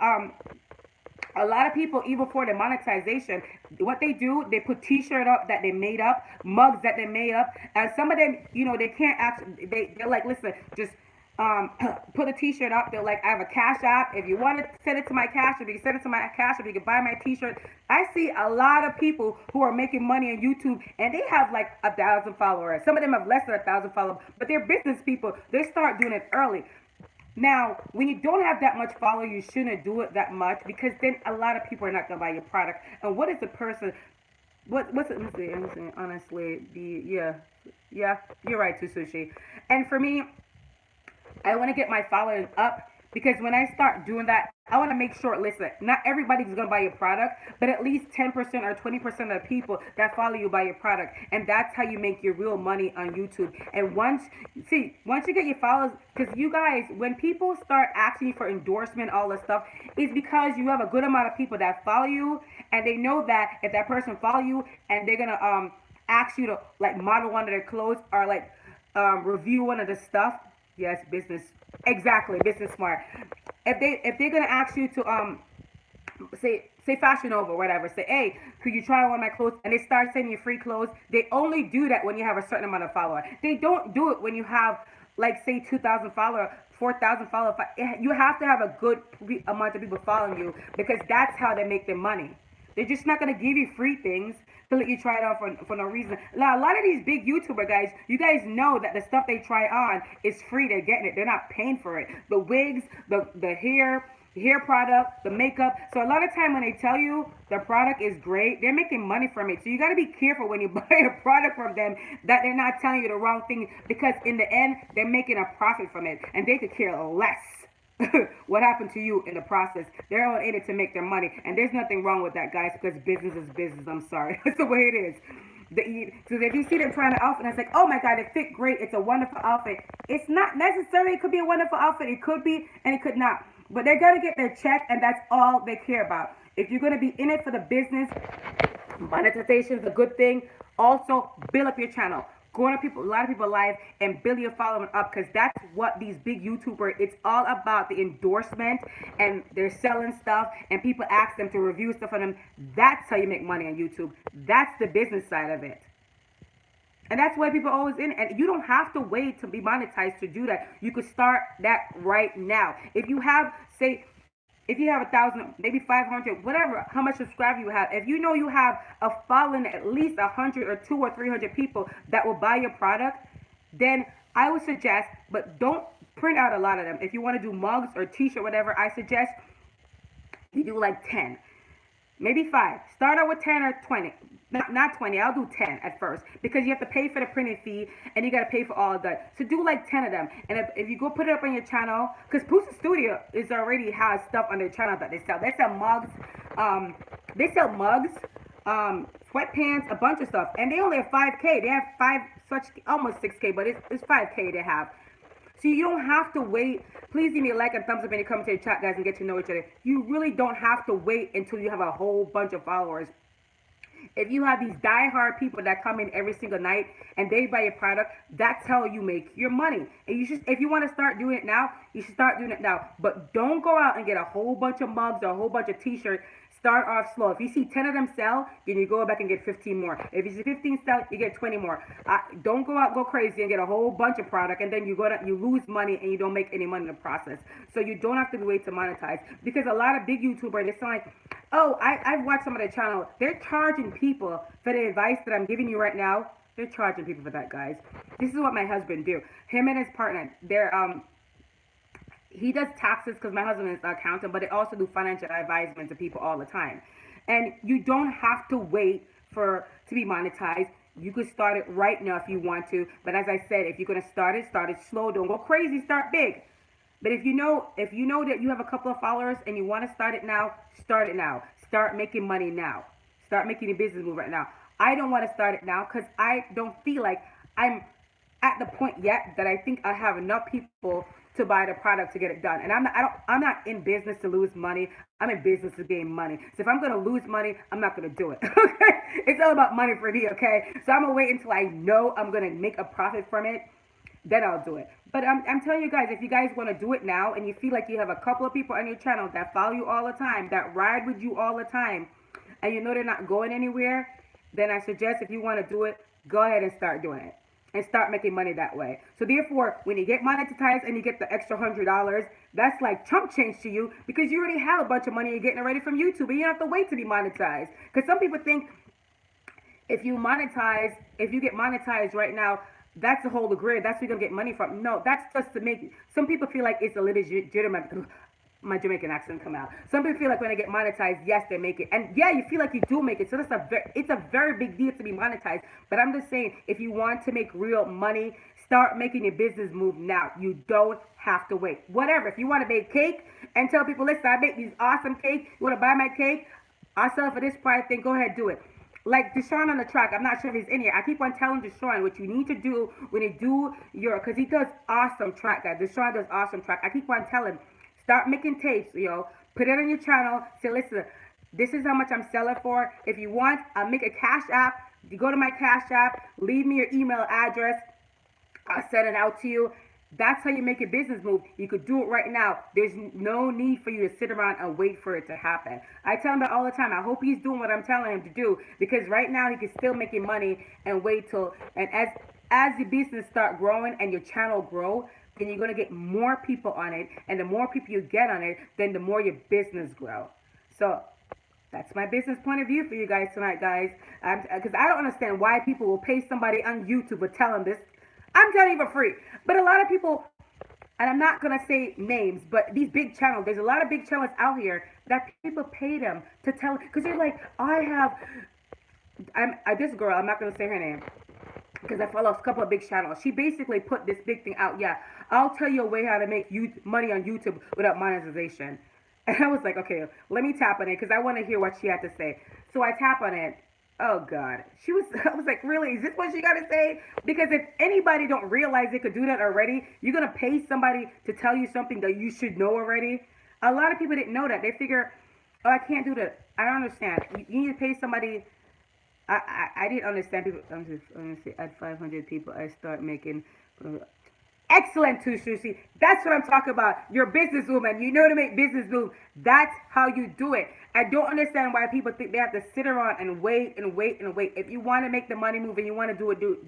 A lot of people, even for the monetization, what they do, they put t-shirt up that they made up, mugs that they made up, and some of them, they can't actually, they're like, listen, just put a t-shirt up. They're like, I have a cash app. If you want to send it to my cash app, you can send it to my cash app. You can buy my t-shirt. I see a lot of people who are making money on YouTube, and they have like 1,000 followers. Some of them have less than 1,000 followers, but they're business people. They start doing it early. Now, when you don't have that much follow, you shouldn't do it that much, because then a lot of people are not gonna buy your product. And what is the person? What's it? Let me see. Honestly, yeah, you're right too, Sushi. And for me, I want to get my following up, because when I start doing that, I want to make sure, listen, not everybody's going to buy your product, but at least 10% or 20% of the people that follow you buy your product. And that's how you make your real money on YouTube. And once you get your followers, because you guys, when people start asking you for endorsement, all this stuff, it's because you have a good amount of people that follow you, and they know that if that person follow you and they're going to ask you to like model one of their clothes, or like review one of the stuff. Yes, business. Exactly, business smart. If they're gonna ask you to say Fashion Nova, whatever, say, hey, could you try one of my clothes? And they start sending you free clothes. They only do that when you have a certain amount of followers. They don't do it when you have, like, say 2,000 followers, 4,000 followers. You have to have a good amount of people following you, because that's how they make their money. They're just not gonna give you free things to let you try it on for no reason. Now, a lot of these big YouTuber guys, you guys know that the stuff they try on is free. They're getting it. They're not paying for it. The wigs, the hair product, the makeup. So a lot of time when they tell you the product is great, they're making money from it. So you got to be careful when you buy a product from them, that they're not telling you the wrong thing, because in the end, they're making a profit from it, and they could care less what happened to you in the process. They're all in it to make their money, and there's nothing wrong with that, guys, because business is business. I'm sorry. That's the way it is. So if you see them trying to outfit, and it's like, oh my god, it fit great, it's a wonderful outfit. It's not necessarily. It could be a wonderful outfit. It could be, and it could not. But they're gonna get their check, and that's all they care about. If you're gonna be in it for the business, monetization is a good thing. Also, build up your channel. Go on a lot of people's life and build your following up, because that's what these big YouTubers, it's all about the endorsement, and they're selling stuff, and people ask them to review stuff on them. That's how you make money on YouTube. That's the business side of it. And that's why people are always in it. And you don't have to wait to be monetized to do that. You could start that right now. If you have, say, if you have 1,000, maybe 500, whatever, how much subscribers you have, if you know you have a following, at least 100 or 200 or 300 people that will buy your product, then I would suggest, but don't print out a lot of them. If you want to do mugs or t-shirt, whatever, I suggest you do like 10. Maybe 5. Start out with 10 or 20. Not 20. I'll do 10 at first, because you have to pay for the printing fee, and you got to pay for all of that. So do like 10 of them. And if you go put it up on your channel, because Pusa Studio already has stuff on their channel that they sell. They sell mugs. Sweatpants, a bunch of stuff. And they only have 5K. They have almost 6K, but it's 5K they have. So you don't have to wait. Please give me a like and thumbs up when you come to the chat, guys, and get to know each other. You really don't have to wait until you have a whole bunch of followers. If you have these die-hard people that come in every single night and they buy your product, that's how you make your money. And if you want to start doing it now, you should start doing it now. But don't go out and get a whole bunch of mugs or a whole bunch of t-shirts. Start off slow. If you see 10 of them sell, then you go back and get 15 more. If you see 15 sell, you get 20 more. Don't go crazy and get a whole bunch of product, and then you lose money and you don't make any money in the process. So you don't have to wait to monetize, because a lot of big YouTubers, they sound like, oh, I've watched some of their channel. They're charging people for the advice that I'm giving you right now. They're charging people for that, guys. This is what my husband do. Him and his partner, he does taxes, because my husband is an accountant, but they also do financial advisement to people all the time. And you don't have to wait to be monetized. You could start it right now if you want to. But as I said, if you're going to start it slow. Don't go crazy. Start big. But if you know that you have a couple of followers and you want to start it now, start it now. Start making money now. Start making a business move right now. I don't want to start it now because I don't feel like I'm at the point yet that I think I have enough people to buy the product to get it done. And I'm not in business to lose money. I'm in business to gain money. So if I'm gonna lose money, I'm not gonna do it. Okay? It's all about money for me, okay? So I'm gonna wait until I know I'm gonna make a profit from it, then I'll do it. But I'm telling you guys, if you guys want to do it now and you feel like you have a couple of people on your channel that follow you all the time, that ride with you all the time, and you know they're not going anywhere, then I suggest if you want to do it, go ahead and start doing it and start making money that way. So therefore, when you get monetized and you get the extra $100, that's like chump change to you because you already have a bunch of money you're getting already from YouTube, and you don't have to wait to be monetized. Because some people think if you get monetized right now, that's the whole grid. That's where you're gonna get money from. No, that's just to make. Some people feel like it's a legitimate. My Jamaican accent come out. Some people feel like when they get monetized, yes, they make it, and yeah, you feel like you do make it. So it's a very big deal to be monetized. But I'm just saying, if you want to make real money, start making your business move now. You don't have to wait. Whatever. If you want to bake cake and tell people, listen, I make these awesome cake. You want to buy my cake? I'll sell it for this price. Then go ahead, do it. Like Deshaun on the track, I'm not sure if he's in here. I keep on telling Deshaun what you need to do when you do because he does awesome track, guys. Deshaun does awesome track. I keep on telling him, start making tapes, put it on your channel. Say, listen, this is how much I'm selling for. If you want, I'll make a cash app. You go to my cash app, leave me your email address. I'll send it out to you. That's how you make a business move. You could do it right now. There's no need for you to sit around and wait for it to happen. I tell him that all the time. I hope he's doing what I'm telling him to do because right now he can still making money and wait till, and as the business start growing and your channel grow, then you're going to get more people on it. And the more people you get on it, then the more your business grow. So that's my business point of view for you guys tonight, guys. Because I don't understand why people will pay somebody on YouTube to tell them this. I'm telling you for free. But a lot of people, and I'm not going to say names, but these big channels, there's a lot of big channels out here that people pay them to tell, because they're like, this girl, I'm not going to say her name, because I follow a couple of big channels. She basically put this big thing out. Yeah, I'll tell you a way how to make money on YouTube without monetization. And I was like, okay, let me tap on it, because I want to hear what she had to say. So I tap on it. Oh God, I was like, really, is this what she got to say? Because if anybody don't realize they could do that already, you're going to pay somebody to tell you something that you should know already. A lot of people didn't know that. They figure, oh, I can't do that. I don't understand. You need to pay somebody. I didn't understand people. I'm going to say at 500 people, I start making. Excellent, too, Susie. That's what I'm talking about. You're a businesswoman. You know to make business moves. That's how you do it. I don't understand why people think they have to sit around and wait and wait and wait. If you want to make the money move and you want to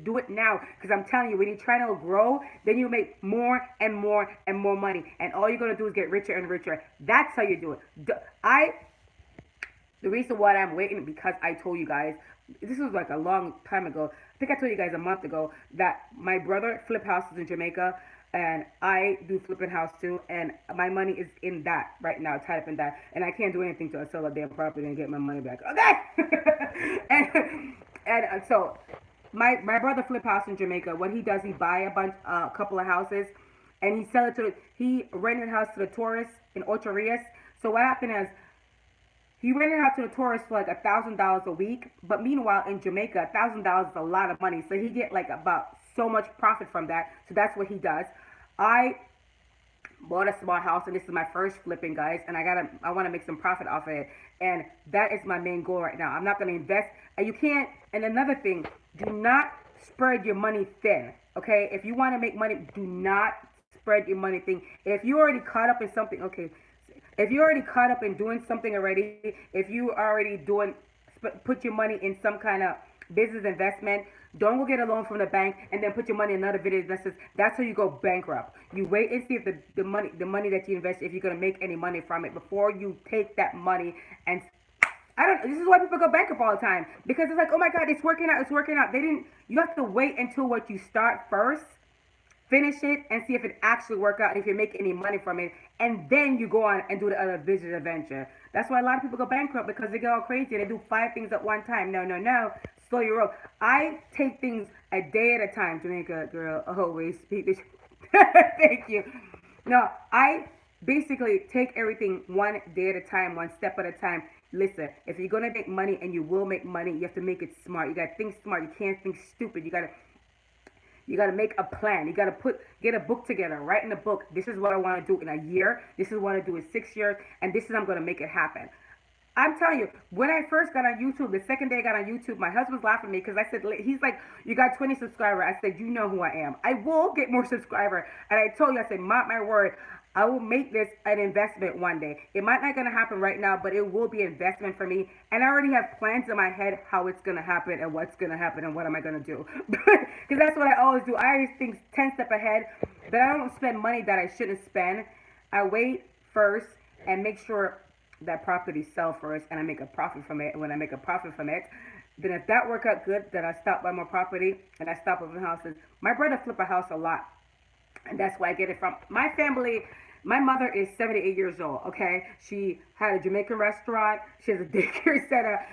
do it now. Because I'm telling you, when you're trying to grow, then you make more and more and more money. And all you're going to do is get richer and richer. That's how you do it. The reason why I'm waiting, because I told you guys, this was like a long time ago. I think I told you guys a month ago that my brother flip houses in Jamaica, and I do flipping house too, and my money is in that right now, tied up in that, and I can't do anything to sell a damn property and get my money back. Okay. and so my brother flip house in Jamaica. What he does, he buy a couple of houses, and he rented a house to the tourists in Ocho Rios. So what happened is, he rented out to the tourists for like $1,000 a week, but meanwhile in Jamaica, $1,000 is a lot of money. So he get like about so much profit from that. So that's what he does. I bought a small house, and this is my first flipping, guys, and I want to make some profit off of it, and that is my main goal right now. I'm not going to invest, and you can't. And another thing, do not spread your money thin. Okay, if you want to make money, do not spread your money thin. If you're already caught up in something, okay. If you're already caught up in doing something already, if you already put your money in some kind of business investment, don't go get a loan from the bank and then put your money in another business investment. That's how you go bankrupt. You wait and see if the money that you invest, if you're gonna make any money from it before you take that money. And this is why people go bankrupt all the time, because it's like, oh my God, it's working out. You have to wait until what you start first. Finish it and see if it actually works out and if you make any money from it. And then you go on and do the other business adventure. That's why a lot of people go bankrupt, because they get all crazy. They do 5 things at one time. No. Slow your roll. I take things a day at a time. Jamaica girl, always speak this. Thank you. No, I basically take everything one day at a time, one step at a time. Listen, if you're going to make money, and you will make money, you have to make it smart. You got to think smart. You can't think stupid. You got to make a plan. You got to get a book together, write in a book. This is what I want to do in a year. This is what I want to do in 6 years. And this is how I'm going to make it happen. I'm telling you, when I first got on YouTube, the second day I got on YouTube, my husband's laughing at me because I said, he's like, you got 20 subscribers. I said, you know who I am. I will get more subscribers. And I told you, I said, mark my word, I will make this an investment one day. It might not gonna happen right now, but it will be an investment for me. And I already have plans in my head how it's gonna happen and what's gonna happen and what am I gonna do. Because that's what I always do. I always think 10 steps ahead, but I don't spend money that I shouldn't spend. I wait first and make sure that property sell first and I make a profit from it. And when I make a profit from it, then if that work out good, then I stop by more property and I stop over houses. My brother flip a house a lot, and that's where I get it from. My family, my mother is 78 years old, okay? She had a Jamaican restaurant. She has a daycare center.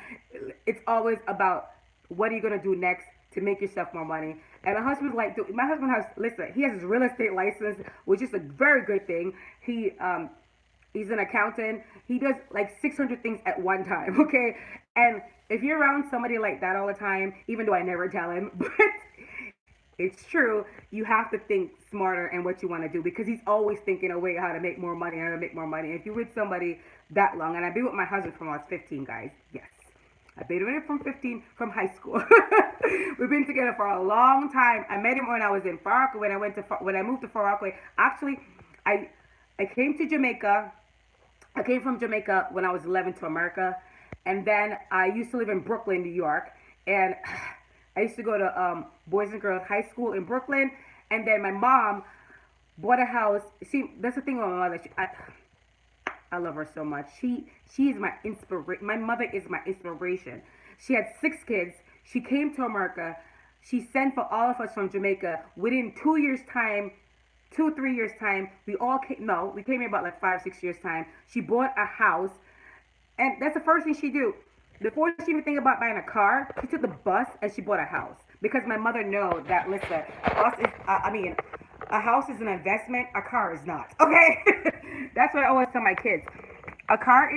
It's always about what are you going to do next to make yourself more money. And my husband's like, dude, my husband has, listen, he has his real estate license, which is a very good thing. He's an accountant. He does like 600 things at one time, okay? And if you're around somebody like that all the time, even though I never tell him, but it's true, you have to think smarter and what you want to do because he's always thinking a way how to make more money, how to make more money. If you're with somebody that long, and I've been with my husband from I was 15, guys, yes. I've been with him from 15, from high school. We've been together for a long time. I met him when I was in Far Rockaway, when I moved to Far Rockaway. Actually, I came to Jamaica. I came from Jamaica when I was 11 to America, and then I used to live in Brooklyn, New York, and I used to go to Boys and Girls High School in Brooklyn, and then my mom bought a house. See, that's the thing with my mother. I love her so much. She is my inspiration. My mother is my inspiration. She had 6 kids. She came to America. She sent for all of us from Jamaica. Within 2 years' time, 2-3 years time, we all came. No, we came here about like 5-6 years time. She bought a house, and that's the first thing she do. Before she even think about buying a car, she took the bus and she bought a house because my mother know that listen, a house is an investment. A car is not. Okay, that's what I always tell my kids. A car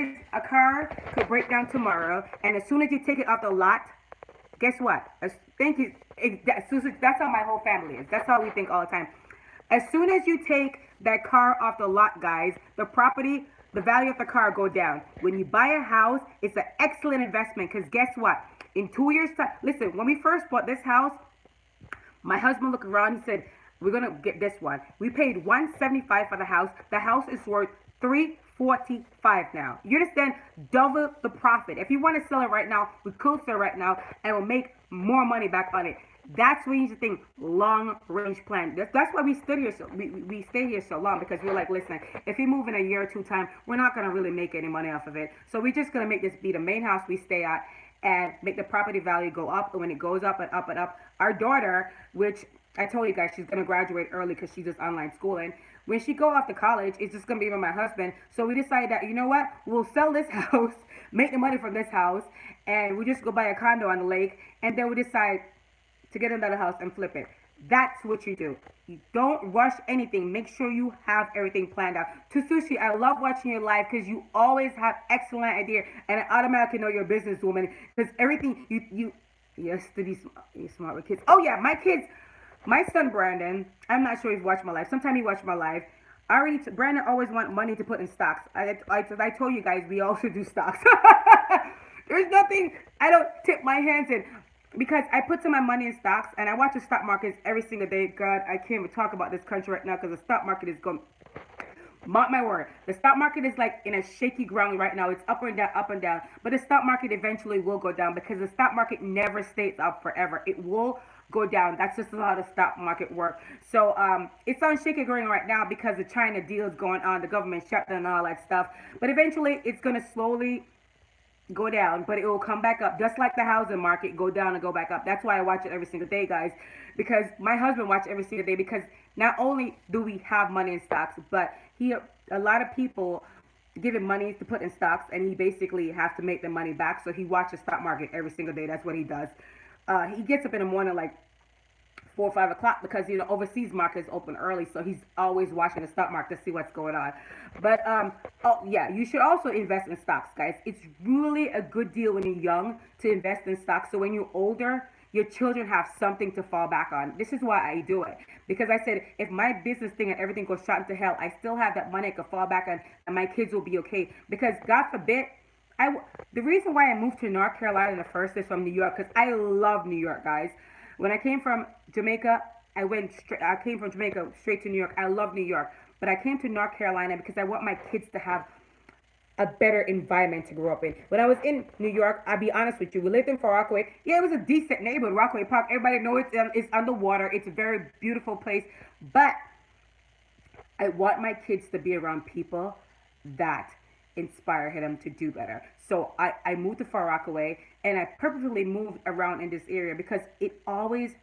could break down tomorrow, and as soon as you take it off the lot, guess what? That's how my whole family is. That's how we think all the time. As soon as you take that car off the lot, guys, the value of the car go down. When you buy a house, it's an excellent investment because guess what? In 2 years' time, listen, when we first bought this house, my husband looked around, he said, we're going to get this one. We paid $175 for the house. The house is worth $345 now. You understand? Double the profit. If you want to sell it right now, we could sell it right now and we'll make more money back on it. That's what you need to think, long range plan. That's why we stay here so long because we're like, listen, if we move in a year or 2 time, we're not going to really make any money off of it. So we're just going to make this be the main house we stay at and make the property value go up. And when it goes up and up and up, our daughter, which I told you guys, she's going to graduate early because she does online schooling. When she go off to college, it's just going to be with my husband. So we decided that, you know what, we'll sell this house, make the money from this house, and we just go buy a condo on the lake. And then we decide to get another house and flip it. That's what you do. You don't rush anything. Make sure you have everything planned out. To Sushi, I love watching your live because you always have excellent idea, and I automatically know you're a businesswoman because everything you have to be smart with kids. Oh yeah, my kids, my son Brandon. I'm not sure he's watched my live. Sometimes he watched my live. Brandon always want money to put in stocks. I told you guys we also do stocks. There's nothing I don't tip my hands in. Because I put some of my money in stocks and I watch the stock markets every single day. God, I can't even talk about this country right now because the stock market is going. Mark my word. The stock market is like in a shaky ground right now. It's up and down, up and down. But the stock market eventually will go down because the stock market never stays up forever. It will go down. That's just how the stock market works. So it's on shaky ground right now because the China deal is going on, the government shutdown and all that stuff. But eventually it's going to slowly go down, but it will come back up just like the housing market, go down and go back up. That's why I watch it every single day, guys, because my husband watches every single day because not only do we have money in stocks, but a lot of people give him money to put in stocks and he basically has to make the money back. So he watches stock market every single day. That's what he does. He gets up in the morning like 4 or 5 o'clock because overseas markets open early, so he's always watching the stock market to see what's going on. But oh yeah, you should also invest in stocks, guys. It's really a good deal when you're young to invest in stocks. So when you're older, your children have something to fall back on. This is why I do it, because I said if my business thing and everything goes shot into hell, I still have that money I can fall back on, and my kids will be okay. Because God forbid, The reason why I moved to North Carolina in the first is from New York because I love New York, guys. When I came from Jamaica, I went straight. I came from Jamaica straight to New York. I love New York, but I came to North Carolina because I want my kids to have a better environment to grow up in. When I was in New York, I'll be honest with you, we lived in Far Rockaway. Yeah, it was a decent neighborhood, Rockaway Park. Everybody knows it's underwater. It's a very beautiful place, but I want my kids to be around people that inspire them to do better. So I moved to Far Rockaway and I purposely moved around in this area because it always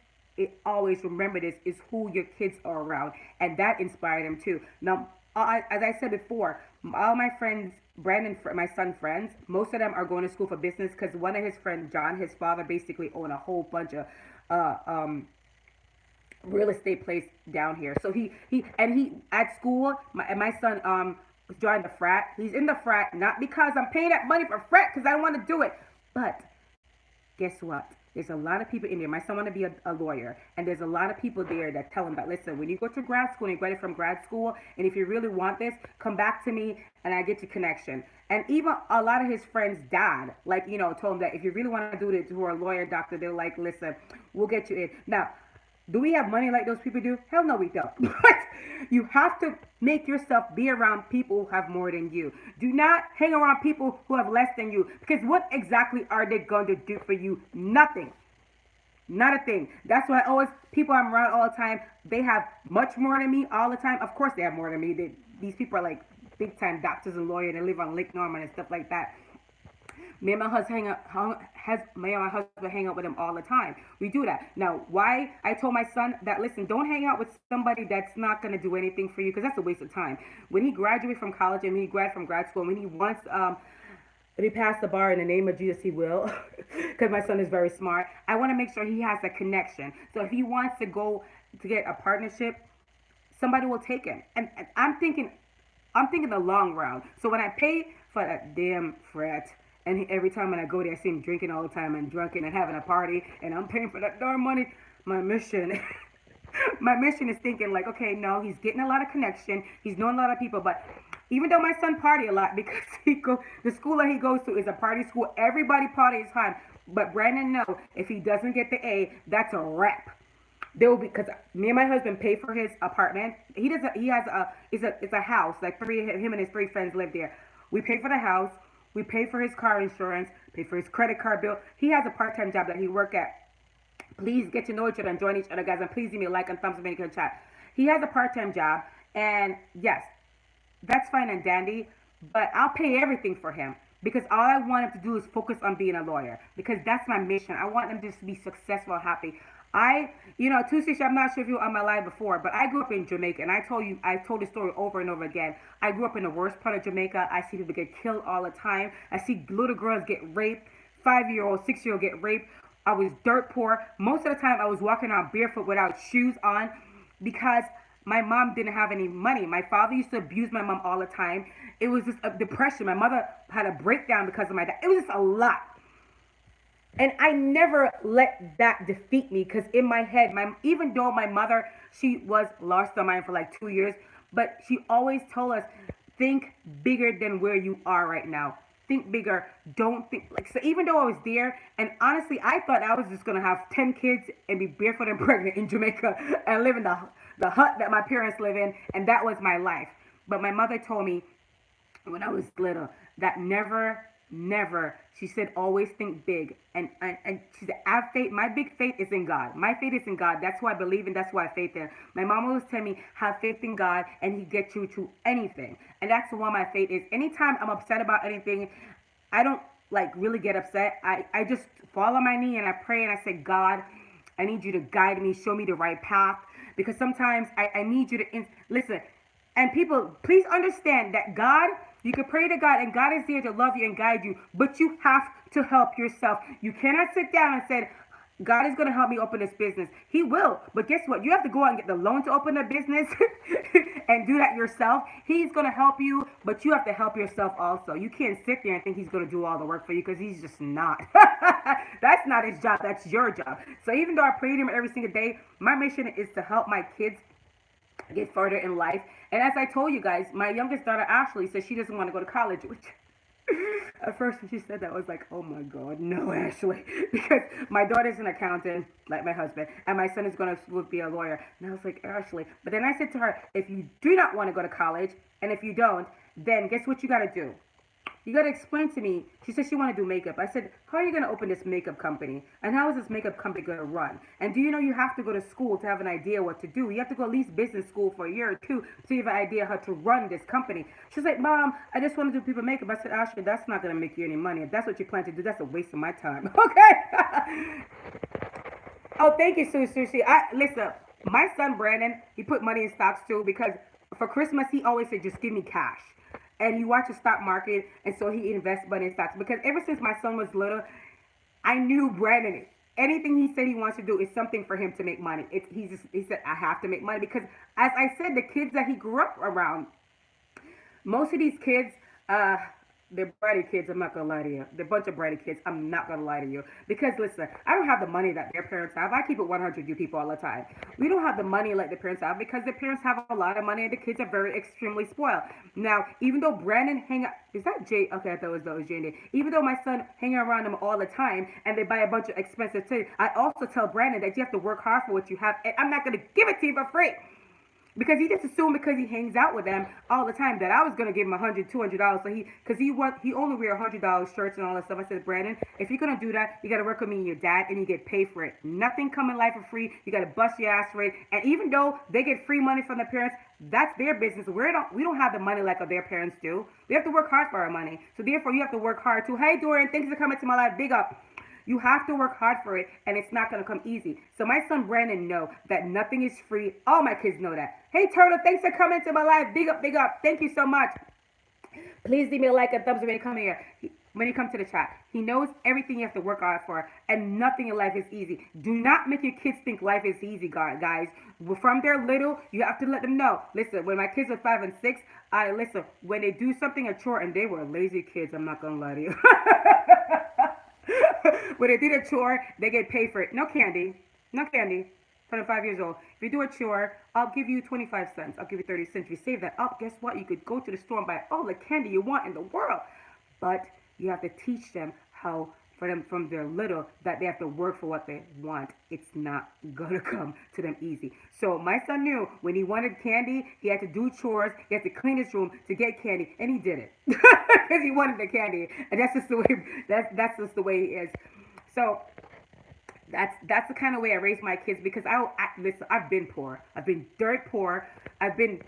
remember this is who your kids are around and that inspired them too. Now, as I said before, all my friends, Brandon, my son friends, most of them are going to school for business because one of his friends, John, his father basically owned a whole bunch of uh, um, real estate place down here. So he at school. My son joined the frat. He's in the frat not because I'm paying that money for frat because I don't want to do it, but guess what? There's a lot of people in there. My son want to be a lawyer, and there's a lot of people there that tell him that listen, when you go to grad school and you graduate from grad school, and if you really want this, come back to me and I get you connection. And even a lot of his friends' dad, like told him that if you really want to do this, who are a lawyer, doctor, they're like, listen, we'll get you in. Now, do we have money like those people do? Hell no, we don't. But you have to make yourself be around people who have more than you. Do not hang around people who have less than you. Because what exactly are they going to do for you? Nothing. Not a thing. That's why always people I'm around all the time, they have much more than me all the time. Of course they have more than me. These people are like big time doctors and lawyers. They live on Lake Norman and stuff like that. Me and my husband hang out with him all the time. We do that. Now, why I told my son that listen, don't hang out with somebody that's not gonna do anything for you because that's a waste of time. When he graduated from college and when he graduated from grad school, when he wants if he passed the bar in the name of Jesus, he will, because my son is very smart. I want to make sure he has a connection. So if he wants to go to get a partnership, somebody will take him. And I'm thinking the long round. So when I pay for that damn frat, and every time when I go there, I see him drinking all the time and drunken and having a party, and I'm paying for that darn money. My mission, my mission is thinking like, okay, no, he's getting a lot of connection, he's knowing a lot of people, but even though my son party a lot because the school that he goes to is a party school, everybody parties hard. But Brandon know if he doesn't get the A, that's a wrap. There will be because me and my husband pay for his apartment. He does. He has it's a house. Like him and his three friends live there. We pay for the house. We pay for his car insurance. Pay for his credit card bill. He has a part-time job that he work at. Please get to know each other and join each other, guys. And please give me a like and thumbs up in the chat. He has a part-time job, and yes, that's fine and dandy. But I'll pay everything for him because all I want him to do is focus on being a lawyer because that's my mission. I want him to be successful, happy. Tuesday, I'm not sure if you were on my live before, but I grew up in Jamaica, and I told the story over and over again. I grew up in the worst part of Jamaica. I see people get killed all the time. I see little girls get raped, 5-year-old, 6-year-old get raped. I was dirt poor. Most of the time, I was walking around barefoot without shoes on because my mom didn't have any money. My father used to abuse my mom all the time. It was just a depression. My mother had a breakdown because of my dad. It was just a lot. And I never let that defeat me because in my head, even though my mother, she was lost her mind for like 2 years, but she always told us, think bigger than where you are right now. Think bigger. Don't think like so. Even though I was there, and honestly, I thought I was just gonna have 10 kids and be barefoot and pregnant in Jamaica and live in the hut that my parents live in, and that was my life. But my mother told me when I was little that never, she said, always think big. And she said, I have faith. My big faith is in God. My faith is in God. That's who I believe in. That's who I faith in. My mom always tell me, have faith in God and he gets you to anything. And that's what my faith is. Anytime I'm upset about anything, I don't like really get upset. I just fall on my knee and I pray and I say, God, I need you to guide me, show me the right path. Because sometimes I need you to listen. And people, please understand that God, you can pray to God and God is there to love you and guide you, but you have to help yourself. You cannot sit down and say, God is going to help me open this business. He will. But guess what? You have to go out and get the loan to open a business and do that yourself. He's going to help you, but you have to help yourself also. You can't sit there and think he's going to do all the work for you because he's just not. That's not his job. That's your job. So even though I pray to him every single day, my mission is to help my kids get further in life. And as I told you guys, my youngest daughter Ashley says she doesn't want to go to college, which At first, when she said that, I was like, oh my God, no, Ashley. Because my daughter's an accountant, like my husband, and my son is going to school to be a lawyer. And I was like, Ashley. But then I said to her, if you do not want to go to college, and if you don't, then guess what you got to do? You got to explain to me. She said she wanted to do makeup. I said, how are you going to open this makeup company? And how is this makeup company going to run? And do you know you have to go to school to have an idea what to do? You have to go at least business school for a year or two so you have an idea how to run this company. She's like, Mom, I just want to do people makeup. I said, Ashley, that's not going to make you any money. If that's what you plan to do, that's a waste of my time. Okay? Oh, thank you, Sushi. Listen, my son Brandon, he put money in stocks too because for Christmas he always said, just give me cash. And he watched the stock market, and so he invests money in stocks. Because ever since my son was little, I knew Brandon. Anything he said he wants to do is something for him to make money. He said I have to make money because, as I said, the kids that he grew up around, most of these kids, they're bratty kids. I'm not gonna lie to you. They're a bunch of bratty kids. I'm not gonna lie to you because listen, I don't have the money that their parents have. I keep it 100, you people, all the time. We don't have the money like the parents have because the parents have a lot of money and the kids are very extremely spoiled. Now, even though Brandon hang out, is that Jay? Okay, I thought that was Jay. Even though my son hanging around them all the time and they buy a bunch of expensive things, I also tell Brandon that you have to work hard for what you have, and I'm not gonna give it to you for free. Because he just assumed because he hangs out with them all the time that I was gonna give him $100, $200. So he only wear $100 shirts and all that stuff. I said, Brandon, if you're gonna do that, you gotta work with me and your dad, and you get paid for it. Nothing come in life for free. You gotta bust your ass for it. And even though they get free money from their parents, that's their business. We don't have the money like their parents do. We have to work hard for our money. So therefore, you have to work hard too. Hey, Dorian, thanks for coming to my life. Big up. You have to work hard for it, and it's not going to come easy. So my son Brandon know that nothing is free. All my kids know that. Hey, Turtle, thanks for coming to my life. Big up, big up. Thank you so much. Please leave me a like and thumbs up when you come here. When you come to the chat, he knows everything you have to work hard for, and nothing in life is easy. Do not make your kids think life is easy, guys. From their little, you have to let them know. Listen, when my kids were 5 and 6, listen, when they do something, a chore, and they were lazy kids, I'm not going to lie to you. When they do the chore, they get paid for it. No candy. No candy. 25 years old. If you do a chore, I'll give you 25 cents. I'll give you 30 cents. If you save that up, guess what? You could go to the store and buy all the candy you want in the world. But you have to teach them how, for them from their little, that they have to work for what they want. It's not gonna come to them easy. So my son knew when he wanted candy, he had to do chores, he had to clean his room to get candy, and he did it because he wanted the candy, and that's just the way. That's just the way he is. So that's the kind of way I raise my kids because listen. I've been poor. I've been dirt poor. I've been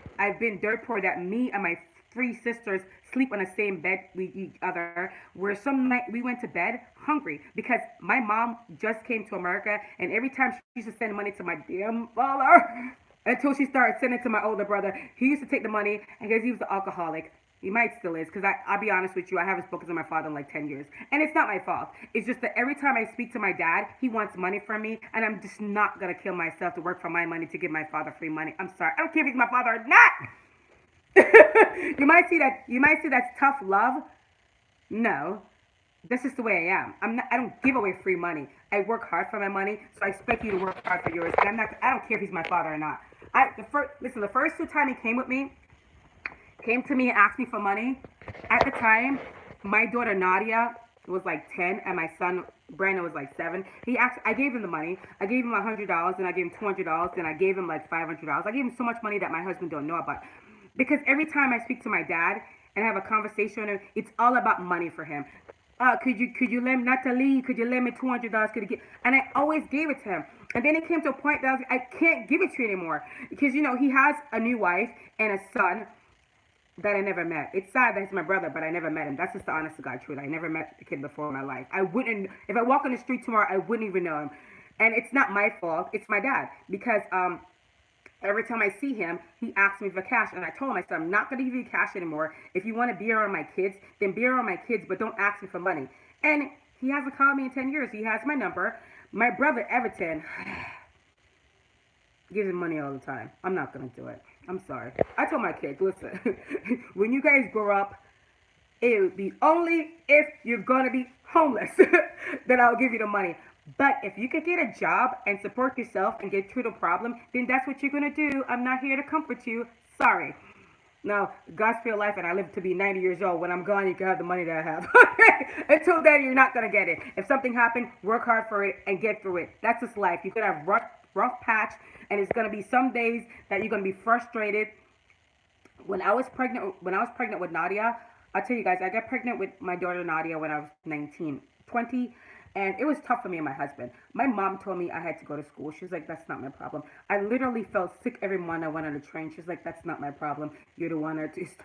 dirt poor that me and my three sisters sleep on the same bed with each other. Where some night we went to bed hungry because my mom just came to America, and every time she used to send money to my damn father until she started sending it to my older brother. He used to take the money, and because he was an alcoholic. He might still is, because I'll be honest with you, I haven't spoken to my father in like 10 years. And it's not my fault. It's just that every time I speak to my dad, he wants money from me, and I'm just not going to kill myself to work for my money to give my father free money. I'm sorry. I don't care if he's my father or not. You might see that's tough love. No. That's just the way I am. I don't give away free money. I work hard for my money, so I expect you to work hard for yours. And I don't care if he's my father or not. The first two times he came with me, came to me and asked me for money. At the time, my daughter Nadia was like 10 and my son Brandon was like 7. I gave him the money. I gave him $100 and I gave him $200 and I gave him like $500. I gave him so much money that my husband don't know about. Because every time I speak to my dad and have a conversation with him, it's all about money for him. Could you lend Natalie? Could you lend me $200? Could you get? And I always gave it to him. And then it came to a point that I was like, I can't give it to you anymore because he has a new wife and a son that I never met. It's sad that he's my brother, but I never met him. That's just the honest to God truth. I never met the kid before in my life. I wouldn't, if I walk on the street tomorrow, I wouldn't even know him. And it's not my fault. It's my dad. Because every time I see him, he asks me for cash. And I told him, I said, I'm not going to give you cash anymore. If you want to be around my kids, then be around my kids, but don't ask me for money. And he hasn't called me in 10 years. He has my number. My brother, Everton, gives him money all the time. I'm not going to do it. I'm sorry. I told my kids, listen, when you guys grow up, it would be only if you're going to be homeless that I'll give you the money. But if you could get a job and support yourself and get through the problem, then that's what you're going to do. I'm not here to comfort you. Sorry. Now, God's for your life, and I live to be 90 years old. When I'm gone, you can have the money that I have. Until then, you're not gonna get it. If something happened, work hard for it and get through it. That's just life. You could have rough patch, and it's gonna be some days that you're gonna be frustrated. When I was pregnant with Nadia, I'll tell you guys, I got pregnant with my daughter Nadia when I was 19, 20, and it was tough for me and my husband. My mom told me I had to go to school. She was like, "That's not my problem." I literally felt sick every morning I went on the train. She's like, "That's not my problem. You're the one that is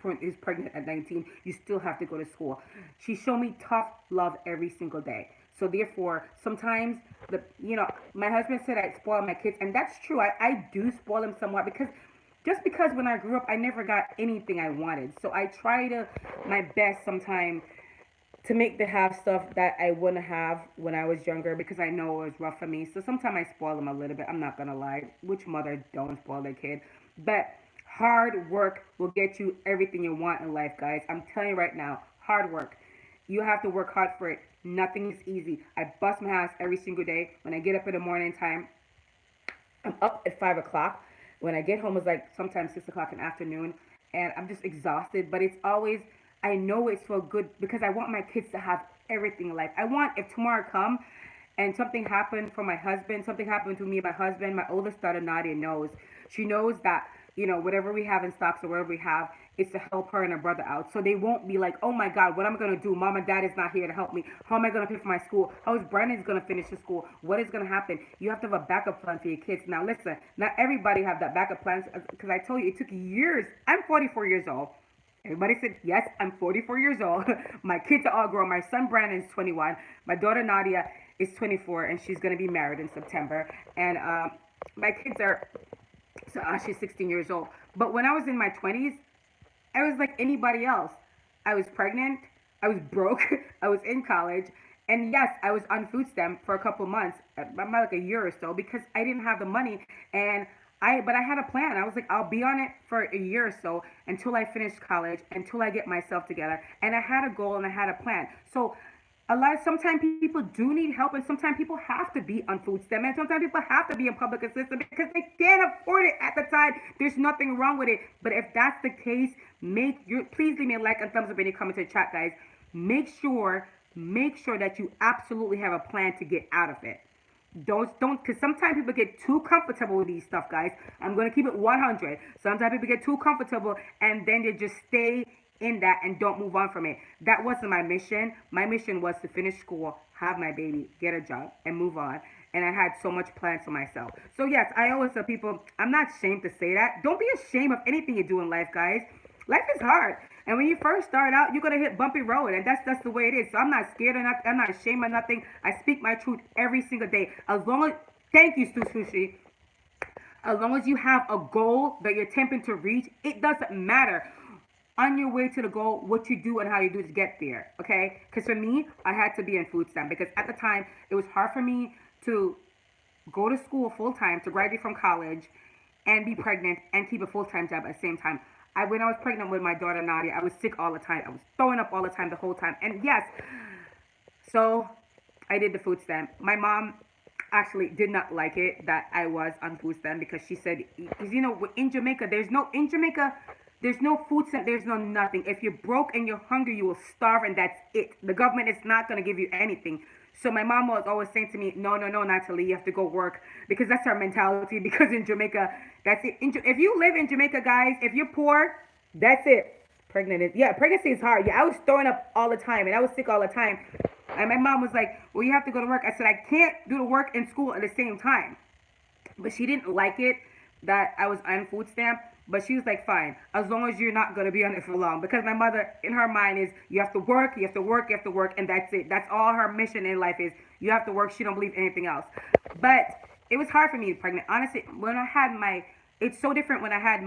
pregnant at 19. You still have to go to school." She showed me tough love every single day. So therefore, sometimes my husband said I spoil my kids, and that's true. I do spoil them somewhat because just because when I grew up, I never got anything I wanted. So I try to my best sometimes to make them have stuff that I wouldn't have when I was younger because I know it was rough for me. So sometimes I spoil them a little bit. I'm not gonna lie. Which mother don't spoil their kid? But hard work will get you everything you want in life, guys. I'm telling you right now, hard work. You have to work hard for it. Nothing is easy. I bust my ass every single day. When I get up in the morning time, I'm up at 5 o'clock. When I get home, it's like sometimes 6 o'clock in the afternoon, and I'm just exhausted. But it's always I know it's so good because I want my kids to have everything in life. I want if tomorrow come and something happened for my husband, something happened to me, my husband, my oldest daughter Nadia knows. She knows that whatever we have in stocks or whatever we have is to help her and her brother out. So they won't be like, oh my God, what am I gonna do? Mom and dad is not here to help me. How am I gonna pay for my school? How is Brandon's gonna finish the school? What is gonna happen? You have to have a backup plan for your kids. Now listen, not everybody have that backup plan because I told you it took years. I'm 44 years old. Everybody said, yes, I'm 44 years old. My kids are all grown. My son Brandon is 21. My daughter Nadia is 24, and she's going to be married in September. And my kids are, so she's 16 years old. But when I was in my 20s, I was like anybody else. I was pregnant. I was broke. I was in college. And yes, I was on food stamp for a couple months, about like a year or so, because I didn't have the money. But I had a plan. I was like, I'll be on it for a year or so until I finish college, until I get myself together. And I had a goal and I had a plan. So sometimes people do need help, and sometimes people have to be on food stamp, and sometimes people have to be in public assistance because they can't afford it at the time. There's nothing wrong with it. But if that's the case, please leave me a like and thumbs up when you come into the chat, guys. Make sure make sure that you absolutely have a plan to get out of it. Don't, because sometimes people get too comfortable with these stuff, guys. I'm gonna keep it 100. Sometimes people get too comfortable and then they just stay in that and don't move on from it. That wasn't my mission. My mission was to finish school, have my baby, get a job, and move on. And I had so much plans for myself. So yes, I always tell people, I'm not ashamed to say that. Don't be ashamed of anything you do in life, guys. Life is hard. And when you first start out, you're gonna hit bumpy road, and that's the way it is. So I'm not scared of nothing. I'm not ashamed of nothing. I speak my truth every single day. As long as, thank you, Stu Sushi. As long as you have a goal that you're attempting to reach, it doesn't matter on your way to the goal what you do and how you do to get there. Okay? Because for me, I had to be in food stamp because at the time it was hard for me to go to school full time to graduate from college and be pregnant and keep a full time job at the same time. When I was pregnant with my daughter Nadia, I was sick all the time. I was throwing up all the time, the whole time. And yes, so I did the food stamp. My mom actually did not like it that I was on food stamp because she said, because in Jamaica, there's no food stamp, there's no nothing. If you're broke and you're hungry, you will starve, and that's it. The government is not going to give you anything. So my mom was always saying to me, no, no, no, Natalie, you have to go work because that's our mentality. Because in Jamaica, that's it. If you live in Jamaica, guys, if you're poor, that's it. Pregnancy is hard. Yeah, I was throwing up all the time and I was sick all the time. And my mom was like, well, you have to go to work. I said, I can't do the work and school at the same time. But she didn't like it that I was on food stamp. But she was like, fine, as long as you're not going to be on it for long. Because my mother, in her mind, is you have to work, you have to work, you have to work, and that's it. That's all her mission in life is. You have to work. She don't believe anything else. But it was hard for me to be pregnant. Honestly, when I had it's so different when I had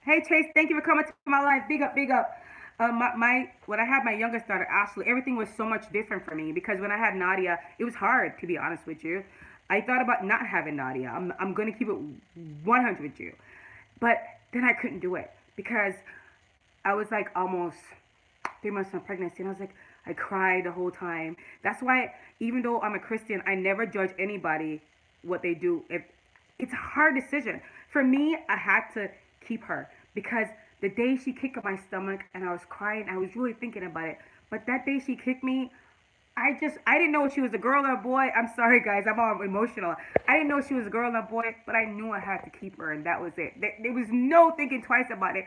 hey, Chase, thank you for coming to my life. Big up, big up. When I had my youngest daughter, Ashley, everything was so much different for me. Because when I had Nadia, it was hard, to be honest with you. I thought about not having Nadia. I'm going to keep it 100 with you. But then I couldn't do it because I was like almost 3 months from pregnancy. And I was like, I cried the whole time. That's why, even though I'm a Christian, I never judge anybody what they do. It's a hard decision. For me, I had to keep her because the day she kicked my stomach and I was crying, I was really thinking about it. But that day she kicked me, I didn't know if she was a girl or a boy. I'm sorry, guys. I'm all emotional. I didn't know if she was a girl or a boy, but I knew I had to keep her, and that was it. There was no thinking twice about it.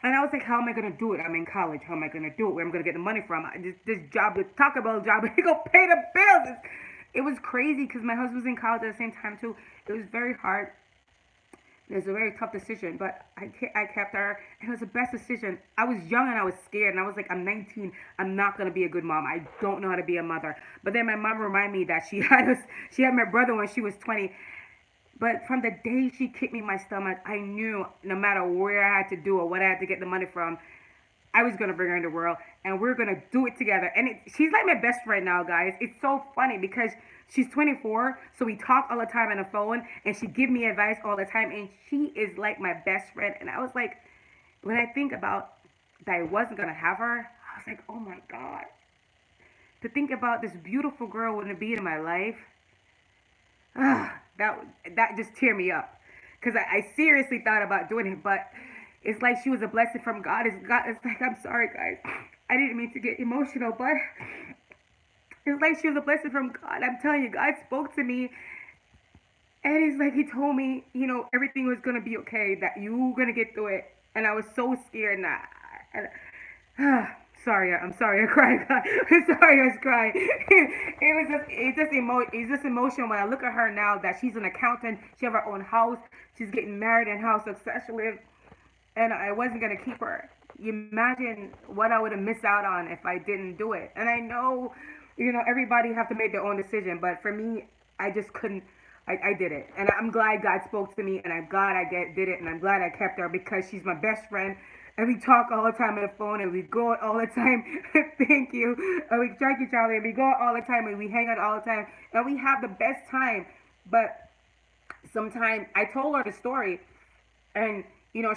And I was like, how am I gonna do it? I'm in college. How am I gonna do it? Where am I gonna get the money from? This job, the Taco Bell job, he gonna pay the bills. It was crazy because my husband was in college at the same time too. It was very hard. It was a very tough decision, but I kept her, and it was the best decision. I was young and I was scared, and I was like, I'm 19. I'm not gonna be a good mom. I don't know how to be a mother. But then my mom reminded me that she had my brother when she was 20. But from the day she kicked me in my stomach, I knew no matter where I had to do or what I had to get the money from, I was gonna bring her in the world, and we're gonna do it together. And she's like my best friend now, guys. It's so funny because she's 24, so we talk all the time on the phone, and she give me advice all the time, and she is like my best friend. And I was like, when I think about that, I wasn't gonna have her. I was like, oh my god, to think about this beautiful girl wouldn't be in my life. that that just tear me up, because I seriously thought about doing it, but it's like she was a blessing from God. It's like, I'm sorry, guys. I didn't mean to get emotional, but it's like she was a blessing from God. I'm telling you, God spoke to me, and he's like, he told me, everything was gonna be okay, that you were gonna get through it. And I was so scared, sorry, I'm sorry, I cried. I'm sorry, I was crying. It's just emotional when I look at her now, that she's an accountant, she have her own house, she's getting married and how successfully, and I wasn't gonna keep her. You imagine what I would have missed out on if I didn't do it. And I know, everybody have to make their own decision, but for me, I just couldn't. I did it, and I'm glad God spoke to me, and I'm glad did it, and I'm glad I kept her because she's my best friend, and we talk all the time on the phone, and we go out all the time. Thank you. And we drink each other, and we go out all the time, and we hang out all the time, and we have the best time. But sometimes I told her the story, and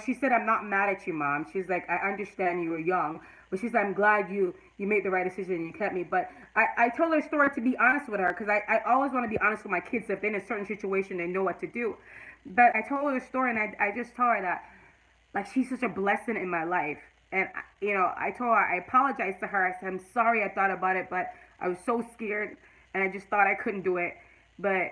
she said, I'm not mad at you, Mom. She's like, I understand you were young, but she's like, I'm glad you made the right decision and you kept me. But I told her a story to be honest with her, because I always want to be honest with my kids. If they're in a certain situation, they know what to do. But I told her the story, and I just told her that, like, she's such a blessing in my life. And, I told her, I apologized to her. I said, I'm sorry I thought about it, but I was so scared, and I just thought I couldn't do it. But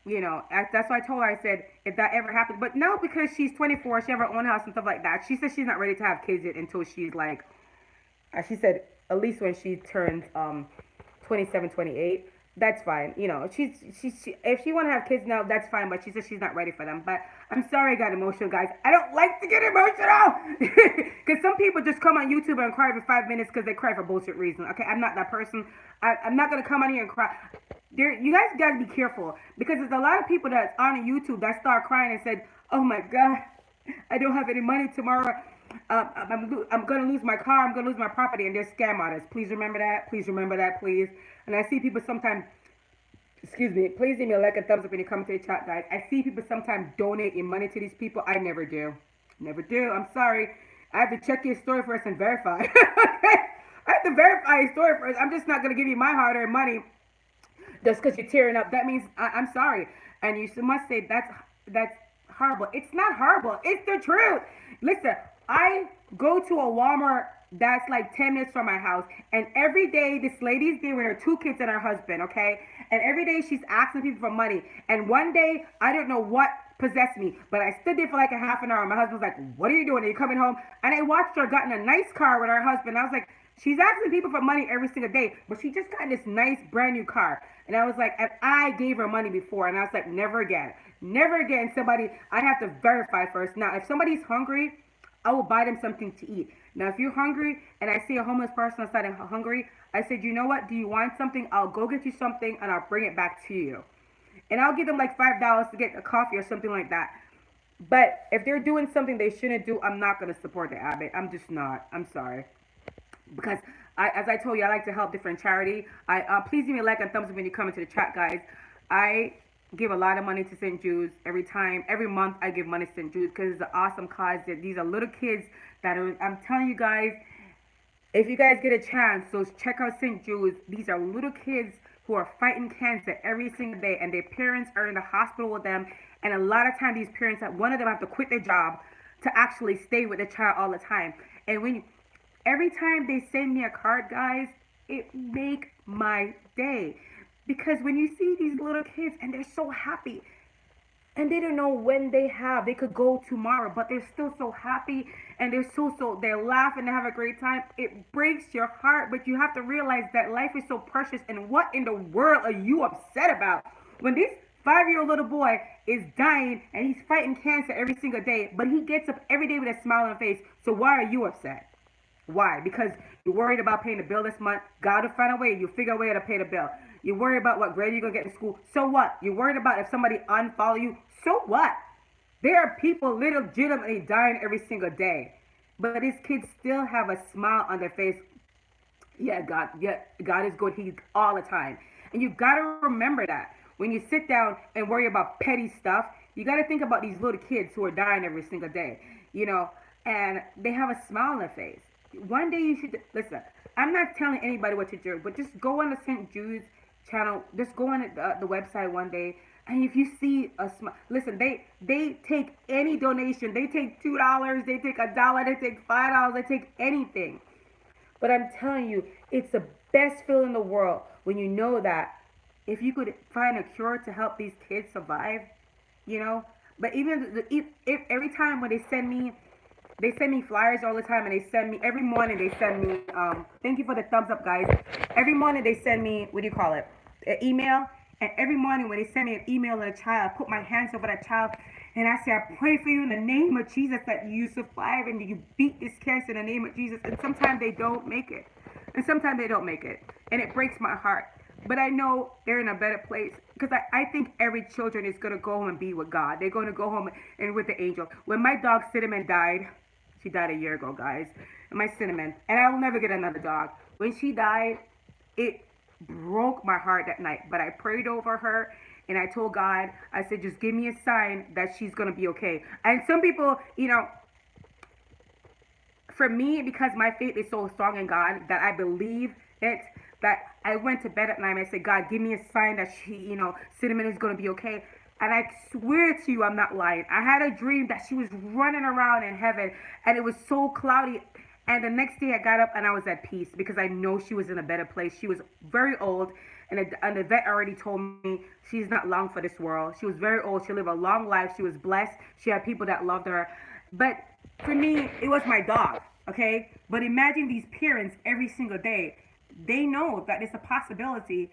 that's why I told her, I said, if that ever happens, but no, because she's 24, she have her own house and stuff like that. She said she's not ready to have kids yet until she's like, she said, at least when she turns 27, 28. That's fine. If she want to have kids now, that's fine, but she says she's not ready for them. But I'm sorry I got emotional, guys. I don't like to get emotional, because some people just come on YouTube and cry for 5 minutes because they cry for bullshit reasons. Okay, I'm not that person. I'm not going to come on here and cry. You guys got to be careful, because there's a lot of people that's on YouTube that start crying and said, oh my God, I don't have any money tomorrow. I'm going to lose my car. I'm going to lose my property. And they're scam artists. Please remember that. Please remember that, please. And I see people sometimes, excuse me, please leave me a like and thumbs up when you come to the chat, guys. I see people sometimes donating money to these people. I never do. Never do. I'm sorry. I have to check your story first and verify. I have to verify your story first. I'm just not going to give you my hard-earned money just because you're tearing up. That means I'm sorry. And you must say that's horrible. It's not horrible. It's the truth. Listen, I go to a Walmart that's like 10 minutes from my house, and every day this lady's there with her 2 kids and her husband, okay? And every day she's asking people for money. And one day, I don't know what possessed me, but I stood there for like a half an hour. My husband's like, what are you doing? Are you coming home? And I watched her get in a nice car with her husband. I was like, she's asking people for money every single day, but she just got this nice brand new car. And I was like, and I gave her money before, and I was like, never again. Never again. I have to verify first. Now, if somebody's hungry, I will buy them something to eat. Now, if you're hungry and I see a homeless person outside and hungry, I said, you know what? Do you want something? I'll go get you something and I'll bring it back to you. And I'll give them like $5 to get a coffee or something like that. But if they're doing something they shouldn't do, I'm not going to support the habit. I'm just not. I'm sorry. Because as I told you, I like to help different charity. Please give me a like and thumbs up when you come into the chat, guys. I give a lot of money to St. Jude's every month I give money to St. Jude's because it's an awesome cause. These are little kids that are, I'm telling you guys, if you guys get a chance, so check out St. Jude's. These are little kids who are fighting cancer every single day, and their parents are in the hospital with them. And a lot of times these parents, one of them have to quit their job to actually stay with the child all the time. And every time they send me a card, guys, it make my day. Because when you see these little kids and they're so happy, and they don't know when they could go tomorrow, but they're still so happy, and they're laughing, they have a great time. It breaks your heart, but you have to realize that life is so precious. And what in the world are you upset about when this 5-year-old little boy is dying and he's fighting cancer every single day, but he gets up every day with a smile on his face? So why are you upset? Why? Because you're worried about paying the bill this month. God will find a way. You'll figure a way to pay the bill. You're worried about what grade you're going to get in school. So what? You're worried about if somebody unfollow you. So what? There are people legitimately dying every single day. But these kids still have a smile on their face. Yeah, God is good. He's all the time. And you got to remember that. When you sit down and worry about petty stuff, you got to think about these little kids who are dying every single day, and they have a smile on their face. One day you should, listen, I'm not telling anybody what to do, but just go on the St. Jude's channel, just go on the website one day, and if you see a smile, listen, they take any donation. They take $2, they take $1, they take $5, they take anything. But I'm telling you, it's the best feeling in the world when you know that if you could find a cure to help these kids survive, But even if every time when they send me flyers all the time, and they send me every morning. They send me. Thank you for the thumbs up, guys. Every morning they send me, what do you call it? An email. And every morning when they send me an email of a child, I put my hands over that child and I say, I pray for you in the name of Jesus that you survive and you beat this cancer in the name of Jesus. And sometimes they don't make it. And sometimes they don't make it. And it breaks my heart. But I know they're in a better place because I think every children is going to go home and be with God. They're going to go home and with the angel. When my dog Cinnamon died, she died a year ago, guys. And my Cinnamon, and I will never get another dog. When she died, it broke my heart that night. But I prayed over her and I told God, I said, just give me a sign that she's going to be okay. And some people, for me, because my faith is so strong in God that I believe it, that I went to bed at night and I said, God, give me a sign that she, Cinnamon is going to be okay. And I swear to you, I'm not lying. I had a dream that she was running around in heaven and it was so cloudy. And the next day I got up and I was at peace because I know she was in a better place. She was very old and the vet already told me she's not long for this world. She was very old. She lived a long life. She was blessed. She had people that loved her. But for me, it was my dog, okay? But imagine these parents every single day. They know that it's a possibility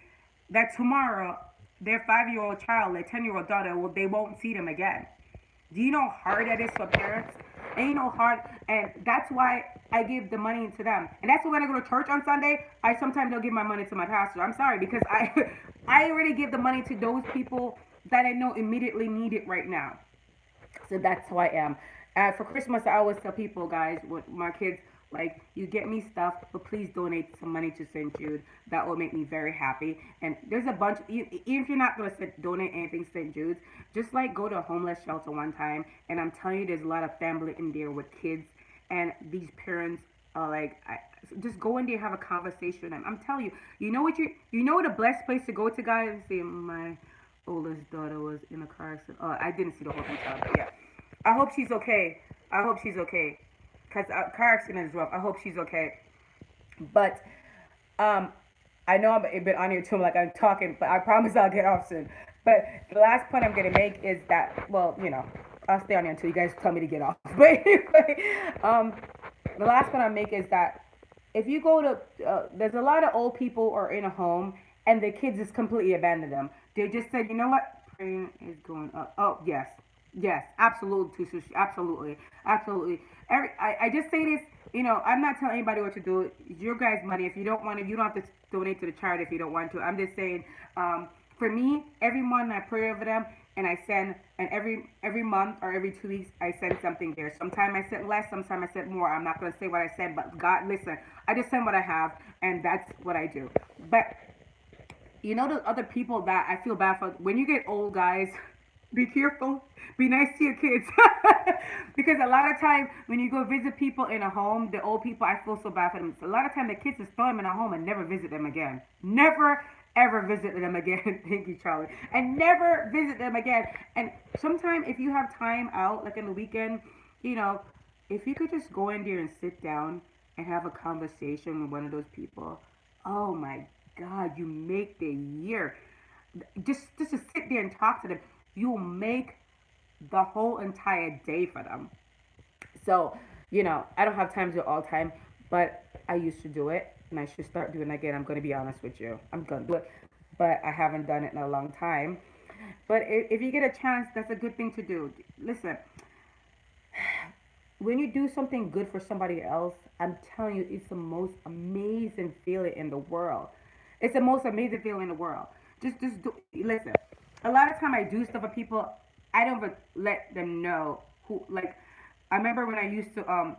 that tomorrow their 5-year-old child, their 10-year-old daughter, they won't see them again. Do you know how hard that is for parents? And hard, and that's why I give the money to them. And that's why when I go to church on Sunday, I sometimes don't give my money to my pastor. I'm sorry, because I already give the money to those people that I know immediately need it right now. So that's who I am. For Christmas, I always tell people, guys, with my kids, like, you get me stuff, but please donate some money to St. Jude. That will make me very happy. And there's a bunch, even if you're not going to donate anything to St. Jude's, just like go to a homeless shelter one time. And I'm telling you, there's a lot of family in there with kids. And these parents are like, just go in there, have a conversation. And I'm telling you, you know what a blessed place to go to, guys? See, my oldest daughter was in a car accident. Oh, I didn't see the whole thing, but yeah. I hope she's okay. Because car accident is rough. I hope she's okay. But I know I'm a bit on here too, like I'm talking, but I promise I'll get off soon. But the last point I'm going to make is that, well, I'll stay on here until you guys tell me to get off. But anyway, the last point I make is that if you go to, there's a lot of old people are in a home and the kids just completely abandon them. They just said, you know what? Praying is going up. Oh, yes. Yes, absolutely, Sushi. Absolutely. I just say this, I'm not telling anybody what to do. It's your guys' money. If you don't want to, you don't have to donate to the charity if you don't want to. I'm just saying, for me, every month I pray over them and I send, and every month or every 2 weeks I send something there. Sometimes I send less, sometimes I send more. I'm not going to say what I send, but God, listen, I just send what I have and that's what I do. But, the other people that I feel bad for, when you get old, guys, be careful. Be nice to your kids. Because a lot of times when you go visit people in a home, the old people, I feel so bad for them. A lot of times the kids just throw them in a home and never visit them again. Never, ever visit them again. Thank you, Charlie. And never visit them again. And sometimes if you have time out, like in the weekend, you know, if you could just go in there and sit down and have a conversation with one of those people, oh my God, you make their year. Just to sit there and talk to them, you'll make the whole entire day for them. So, I don't have time to do it all the time, but I used to do it, and I should start doing it again. I'm going to be honest with you. I'm going to do it, but I haven't done it in a long time. But if you get a chance, that's a good thing to do. Listen, when you do something good for somebody else, I'm telling you, it's the most amazing feeling in the world. It's the most amazing feeling in the world. Just do. Listen, a lot of time I do stuff for people, I don't even let them know who. Like, I remember when I used to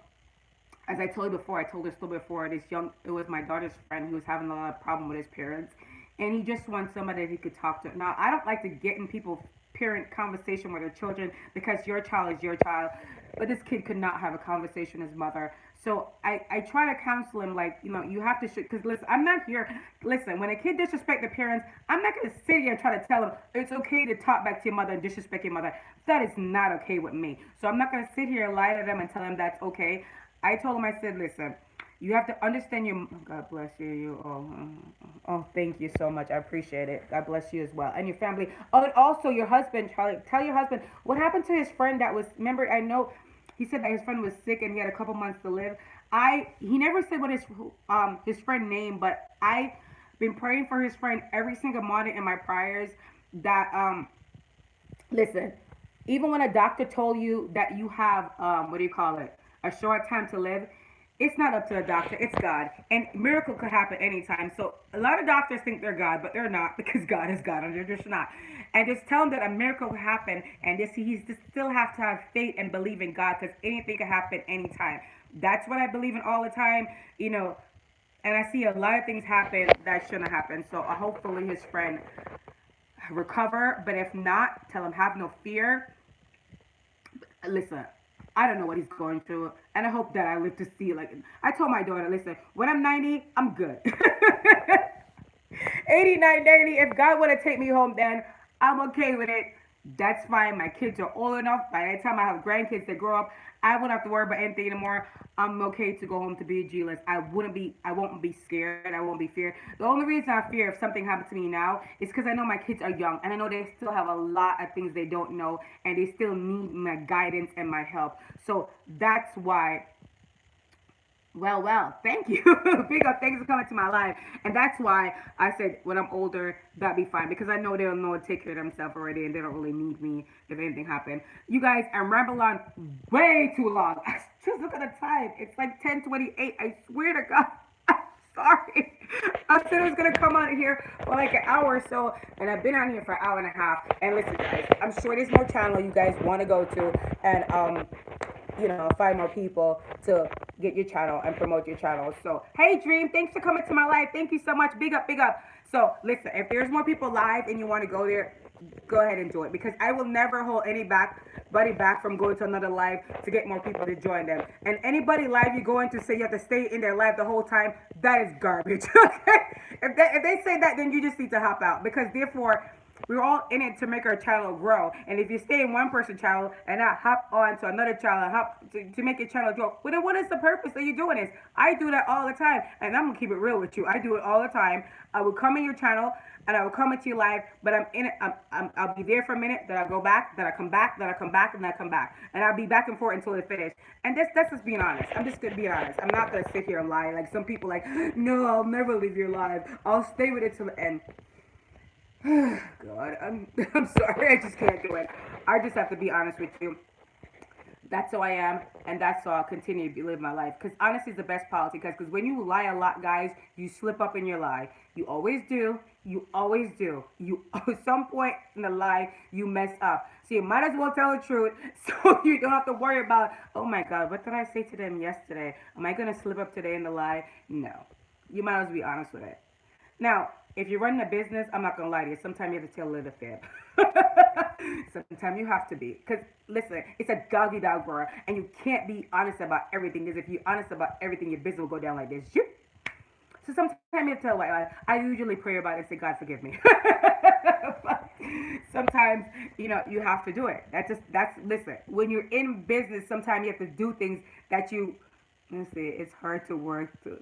as I told you before, I told this story before. It was my daughter's friend who was having a lot of problem with his parents, and he just wants somebody that he could talk to. Now, I don't like to get in people's parent conversation with their children because your child is your child, but this kid could not have a conversation with his mother. So I try to counsel him, like, you have to, because listen, I'm not here, listen, when a kid disrespect their parents, I'm not going to sit here and try to tell him it's okay to talk back to your mother and disrespect your mother. That is not okay with me. So I'm not going to sit here and lie to them and tell them that's okay. I told him, I said, listen, you have to understand your. God bless you. Oh, thank you so much. I appreciate it. God bless you as well, and your family. Oh, and also your husband, Charlie. Tell your husband what happened to his friend that was. Remember, I know he said that his friend was sick and he had a couple months to live. He never said what his friend name, but I been praying for his friend every single morning in my prayers. That listen, even when a doctor told you that you have what do you call it, a short time to live, it's not up to the doctor, it's God. And miracle could happen anytime. So a lot of doctors think they're God, but they're not because God is God and they're just not. And just tell them that a miracle will happen and he's just still have to have faith and believe in God because anything can happen anytime. That's what I believe in all the time, and I see a lot of things happen that shouldn't happen. So hopefully his friend recover, but if not, tell him have no fear. Listen, I don't know what he's going through, and I hope that I live to see. Like I told my daughter, listen, when I'm 90, I'm good. 89, 90. If God want to take me home, then I'm okay with it. That's fine. My kids are old enough. By the time I have grandkids that grow up, I won't have to worry about anything anymore. I'm okay to go home to be a G-list. I won't be scared. I won't be feared. The only reason I fear if something happened to me now is because I know my kids are young and I know they still have a lot of things they don't know and they still need my guidance and my help. So that's why thank you. Big up, thanks for coming to my life. And that's why I said when I'm older, that'd be fine. Because I know they'll know to take care of themselves already and they don't really need me if anything happened. You guys, I'm rambling on way too long. Just look at the time. It's like 10:28. I swear to God. I'm sorry. I said I was gonna come out here for like an hour or so, and I've been on here for an hour and a half. And listen, guys, I'm sure there's more channel you guys want to go to, and find more people to get your channel and promote your channel. So, hey, Dream, thanks for coming to my live. Thank you so much. Big up, big up. So, listen, if there's more people live and you want to go there, go ahead and do it because I will never hold anybody back from going to another live to get more people to join them. And anybody live you go into say you have to stay in their live the whole time, that is garbage. Okay? If they say that, then you just need to hop out because therefore we're all in it to make our channel grow. And if you stay in one person's channel and not hop on to another channel, hop to make your channel grow, well then what is the purpose of you doing this? I do that all the time, and I'm gonna keep it real with you. I do it all the time. I will come in your channel and I will come into your live, but I'm in it. I'll be there for a minute, then I go back, then I come back, then I come back, and then I come back, and I'll be back and forth until it's finished. And that's just being honest. I'm just gonna be honest. I'm not gonna sit here and lie like some people like. No, I'll never leave your live. I'll stay with it till the end. God, I'm sorry, I just can't do it. I just have to be honest with you. That's who I am, and that's how I'll continue to live my life. Because honesty is the best policy. Because when you lie a lot, guys, you slip up in your lie. You always do. You always do. You at some point in the lie, you mess up. So you might as well tell the truth, so you don't have to worry about. Oh my God, what did I say to them yesterday? Am I gonna slip up today in the lie? No. You might as well be honest with it. Now, if you're running a business, I'm not gonna lie to you. Sometimes you have to tell a little fib. Sometimes you have to be. Because, listen, it's a doggy dog world, and you can't be honest about everything. Because if you're honest about everything, your business will go down like this. So sometimes you tell white lie. I usually pray about it and say, God forgive me. But sometimes, you have to do it. Listen, when you're in business, sometimes you have to do things that let's see, it's hard to work to,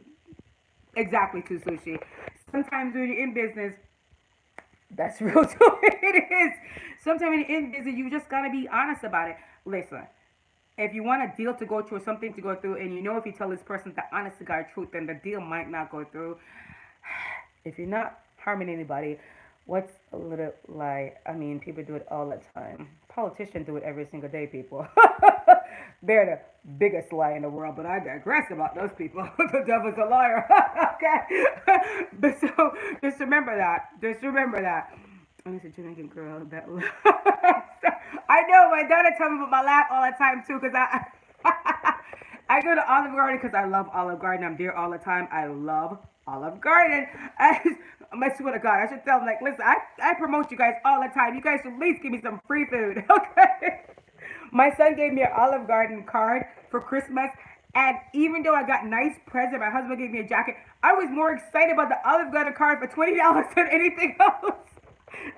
exactly, to sushi. Sometimes when you're in business, that's real too. It is. Sometimes when you're in business, you just gotta be honest about it. Listen, if you want a deal to go through or something to go through, and you know if you tell this person the honest to God truth, then the deal might not go through. If you're not harming anybody, what's a little lie? I mean, people do it all the time. Politicians do it every single day, people. They're the biggest lie in the world, but I digress about those people. The devil's a liar. Okay? But so, just remember that. Just remember that. I'm just a Jamaican girl that I know my daughter tells me about my laugh all the time too, because I go to Olive Garden because I love Olive Garden. I'm there all the time. I love Olive Garden. I swear to God, I should tell them, like, listen, I promote you guys all the time. You guys should at least give me some free food, okay? My son gave me an Olive Garden card for Christmas, and even though I got nice present, my husband gave me a jacket. I was more excited about the Olive Garden card for $20 than anything else.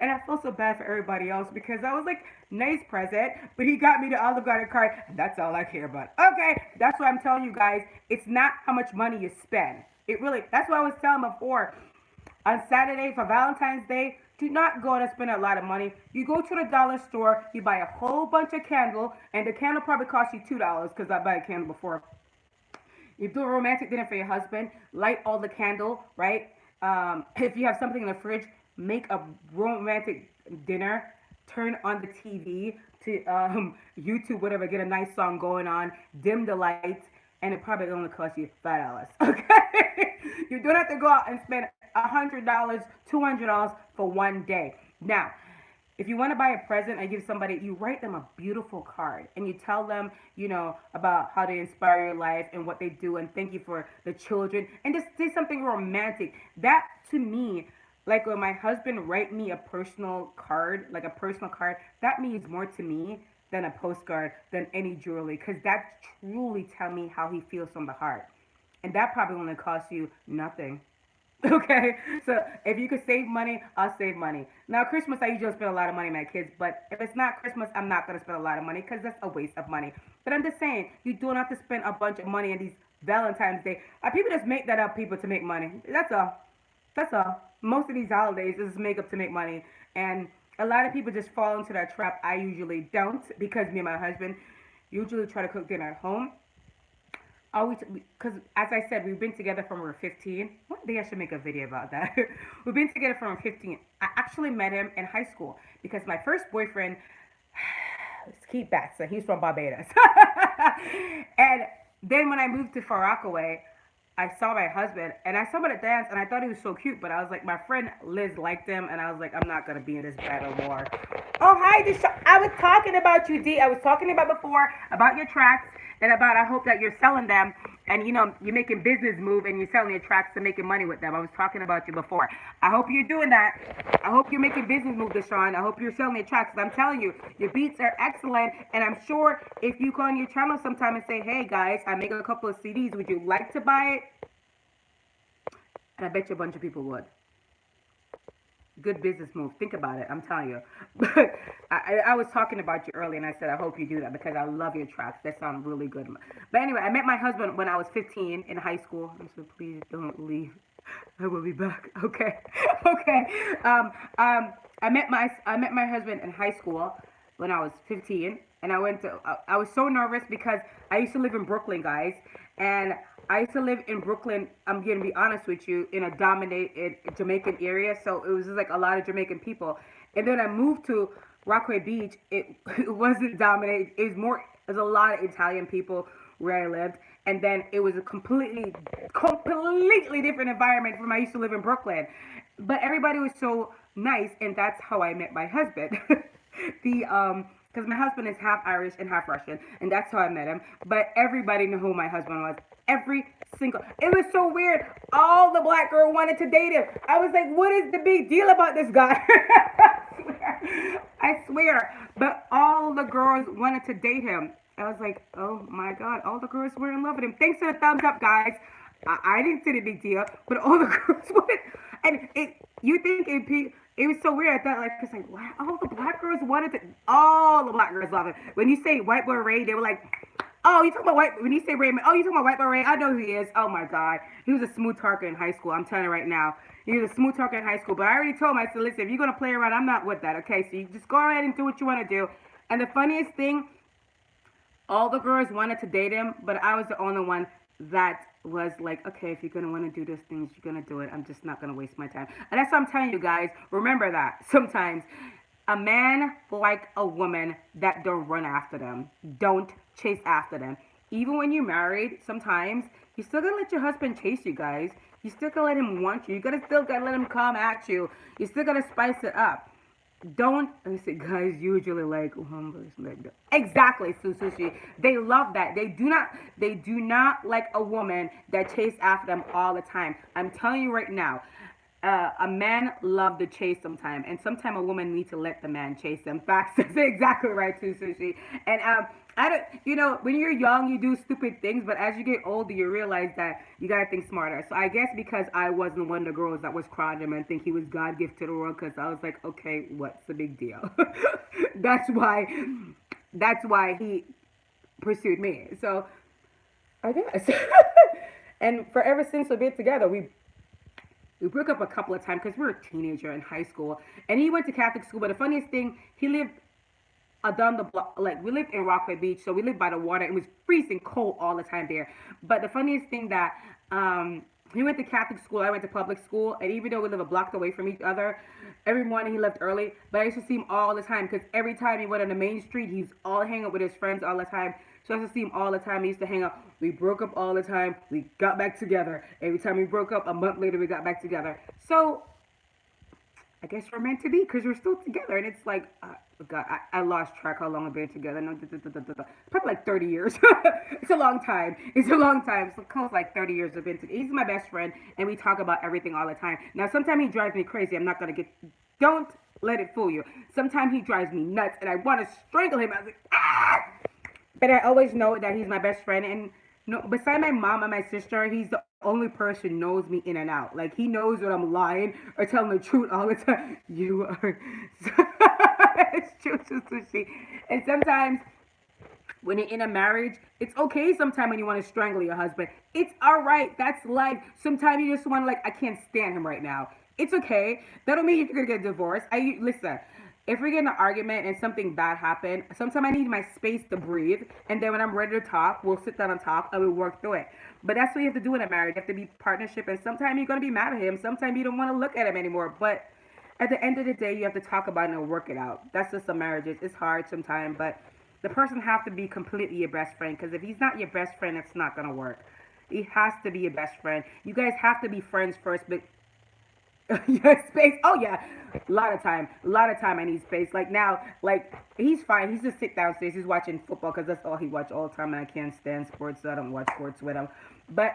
And I felt so bad for everybody else because I was like, nice present, but he got me the Olive Garden card. And that's all I care about. Okay, that's what I'm telling you guys. It's not how much money you spend. It really, that's what I was telling before. On Saturday for Valentine's Day, do not go to spend a lot of money. You go to the dollar store, you buy a whole bunch of candle, and the candle probably costs you $2 because I buy a candle before. You do a romantic dinner for your husband, light all the candle, right? If you have something in the fridge, make a romantic dinner, turn on the TV to YouTube, whatever, get a nice song going on, dim the lights, and it probably only costs you $5. Okay? You don't have to go out and spend $100, $200 for one day. Now, if you want to buy a present and give somebody, you write them a beautiful card and you tell them, about how they inspire your life and what they do and thank you for the children and just say something romantic. That to me, like when my husband write me a personal card, like a personal card, that means more to me than a postcard, than any jewelry, because that truly tell me how he feels from the heart. And that probably only costs you nothing. Okay, so if you could save money, I'll save money. Now, Christmas, I usually spend a lot of money on my kids, but if it's not Christmas, I'm not going to spend a lot of money because that's a waste of money. But I'm just saying, you don't have to spend a bunch of money on these Valentine's Day. People just make that up, people, to make money. That's all. That's all. Most of these holidays is makeup to make money. And a lot of people just fall into that trap. I usually don't because me and my husband usually try to cook dinner at home. Always, because as I said, we've been together from we were 15. One day I should make a video about that. We've been together from we were 15. I actually met him in high school because my first boyfriend, Keith Batson, he's from Barbados. And then when I moved to Far Rockaway, I saw my husband and I saw him at a dance and I thought he was so cute, but I was like, my friend Liz liked him and I was like, I'm not gonna be in this battle war. Oh, hi, I was talking about you, D. I was talking about before about your tracks and about I hope that you're selling them and you're making business move and you're selling your tracks and making money with them. I was talking about you before. I hope you're doing that. I hope you're making business move, Deshaun. I hope you're selling your tracks. I'm telling you, your beats are excellent. And I'm sure if you go on your channel sometime and say, hey guys, I make a couple of CDs, would you like to buy it? And I bet you a bunch of people would. Good business move. Think about it. I'm telling you. But I was talking about you earlier, and I said I hope you do that because I love your tracks. That sound really good. But anyway, I met my husband when I was 15 in high school. I said, please don't leave. I will be back. Okay. Okay. I met my husband in high school when I was 15, and I was so nervous because I used to live in Brooklyn, guys, and I used to live in Brooklyn, I'm going to be honest with you, in a dominated Jamaican area. So it was just like a lot of Jamaican people. And then I moved to Rockaway Beach. It wasn't dominated. It was a lot of Italian people where I lived. And then it was a completely different environment from I used to live in Brooklyn. But everybody was so nice. And that's how I met my husband. Because my husband is half Irish and half Russian, and that's how I met him. But everybody knew who my husband was. It was so weird. All the black girl wanted to date him. I was like, what is the big deal about this guy? I swear. But all the girls wanted to date him. I was like, oh my God, all the girls were in love with him. Thanks for the thumbs up, guys. I didn't see the big deal, but all the girls wanted, and you think it was so weird. I thought like it's like wow, all the black girls wanted to, all the black girls love it. When you say white boy Ray, they were like, oh, you talking about white? When you say Raymond, oh, you talking about white boy Ray? I know who he is. Oh my god, he was a smooth talker in high school. I'm telling you right now, he was a smooth talker in high school. But I already told him, I said, listen, if you're gonna play around, I'm not with that. Okay, so you just go ahead and do what you want to do. And the funniest thing, all the girls wanted to date him, but I was the only one that was like, okay, if you're gonna want to do those things, you're gonna do it. I'm just not gonna waste my time. And that's what I'm telling you guys. Remember that sometimes a man like a woman that don't run after them, don't chase after them. Even when you're married, sometimes you still gotta let your husband chase you guys. You still gotta let him want you. You gotta still gotta let him come at you. You still gotta spice it up. Don't listen, guys. Usually like humble, like that. Exactly, Sushi. They love that. They do not. They do not like a woman that chase after them all the time. I'm telling you right now. A man love to chase sometime, and sometime a woman needs to let the man chase them. Facts. That's exactly right too, Sushi. And I don't. You know, when you're young, you do stupid things, but as you get older, you realize that you gotta think smarter. So I guess because I wasn't one of the girls that was crying him and think he was God gifted to the world, because I was like, okay, what's the big deal? that's why. That's why he pursued me. So I guess. And for ever since we've been together, we broke up a couple of times because we were a teenager in high school, and he went to Catholic school. But the funniest thing, he lived down the block. Like we lived in Rockaway Beach, so we lived by the water. It was freezing cold all the time there. But the funniest thing that he went to Catholic school, I went to public school, and even though we live a block away from each other, every morning he left early. But I used to see him all the time because every time he went on the main street, he's all hanging out with his friends all the time. So I used to see him all the time. He used to hang out. We broke up all the time. We got back together. Every time we broke up, a month later we got back together. So I guess we're meant to be because we're still together. And it's like, God, I lost track how long we've been together. No, probably like 30 years. It's a long time. It's a long time. It's close like 30 years we've been together. He's my best friend, and we talk about everything all the time. Now, sometimes he drives me crazy. I'm not going to get, don't let it fool you. Sometimes he drives me nuts, and I want to strangle him. I was like, ah! But I always know that he's my best friend, and no, beside my mom and my sister, he's the only person who knows me in and out. Like he knows when I'm lying or telling the truth all the time. You are, it's true, Sushi. And sometimes when you're in a marriage, it's okay sometimes when you want to strangle your husband. It's all right. That's life. Sometimes you just want to like, I can't stand him right now. It's okay. That don't mean you're gonna get divorced. I listen. If we get in an argument and something bad happened, sometimes I need my space to breathe. And then when I'm ready to talk, we'll sit down and talk and we'll work through it. But that's what you have to do in a marriage. You have to be partnership. And sometimes you're gonna be mad at him. Sometimes you don't want to look at him anymore. But at the end of the day, you have to talk about it and work it out. That's just a marriage. It's hard sometimes, but the person have to be completely your best friend. Because if he's not your best friend, it's not gonna work. He has to be your best friend. You guys have to be friends first, but your space. Oh yeah, a lot of time I need space. Like now, like he's fine. He's just sit downstairs. He's watching football because that's all he watch all the time, and I can't stand sports, so I don't watch sports with him. But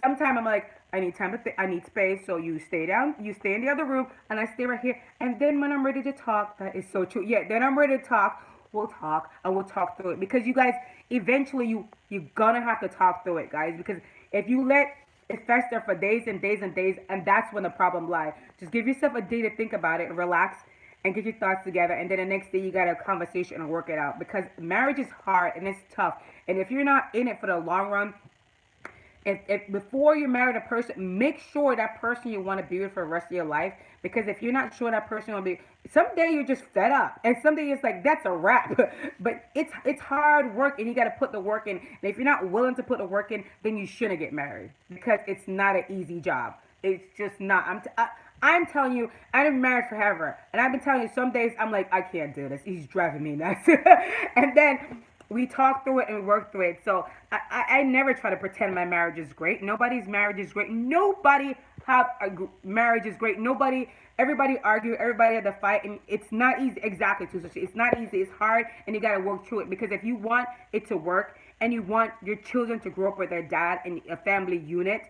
sometimes I'm like, I need time to I need space. So you stay down, you stay in the other room, and I stay right here. And then when I'm ready to talk, that is so true. Yeah, then I'm ready to talk. We'll talk and we'll talk through it because you guys eventually you're gonna have to talk through it, guys. Because if you let it fester for days and days and days, and that's when the problem lies. Just give yourself a day to think about it and relax and get your thoughts together, and then the next day you got a conversation and work it out. Because marriage is hard and it's tough, and if you're not in it for the long run, if before you marry a person, make sure that person you want to be with for the rest of your life. Because if you're not sure that person will be, someday you're just fed up, and someday it's like that's a wrap. But it's hard work, and you got to put the work in. And if you're not willing to put the work in, then you shouldn't get married because it's not an easy job. It's just not. I'm telling you, I've been married forever, and I've been telling you some days I'm like I can't do this. He's driving me nuts, and then we talk through it and we work through it. So I never try to pretend my marriage is great. Nobody's marriage is great. Nobody have a marriage is great. Nobody, everybody argue, everybody had to fight, and it's not easy. Exactly, Tusa. It's not easy. It's hard, and you gotta work through it. Because if you want it to work, and you want your children to grow up with their dad and a family unit,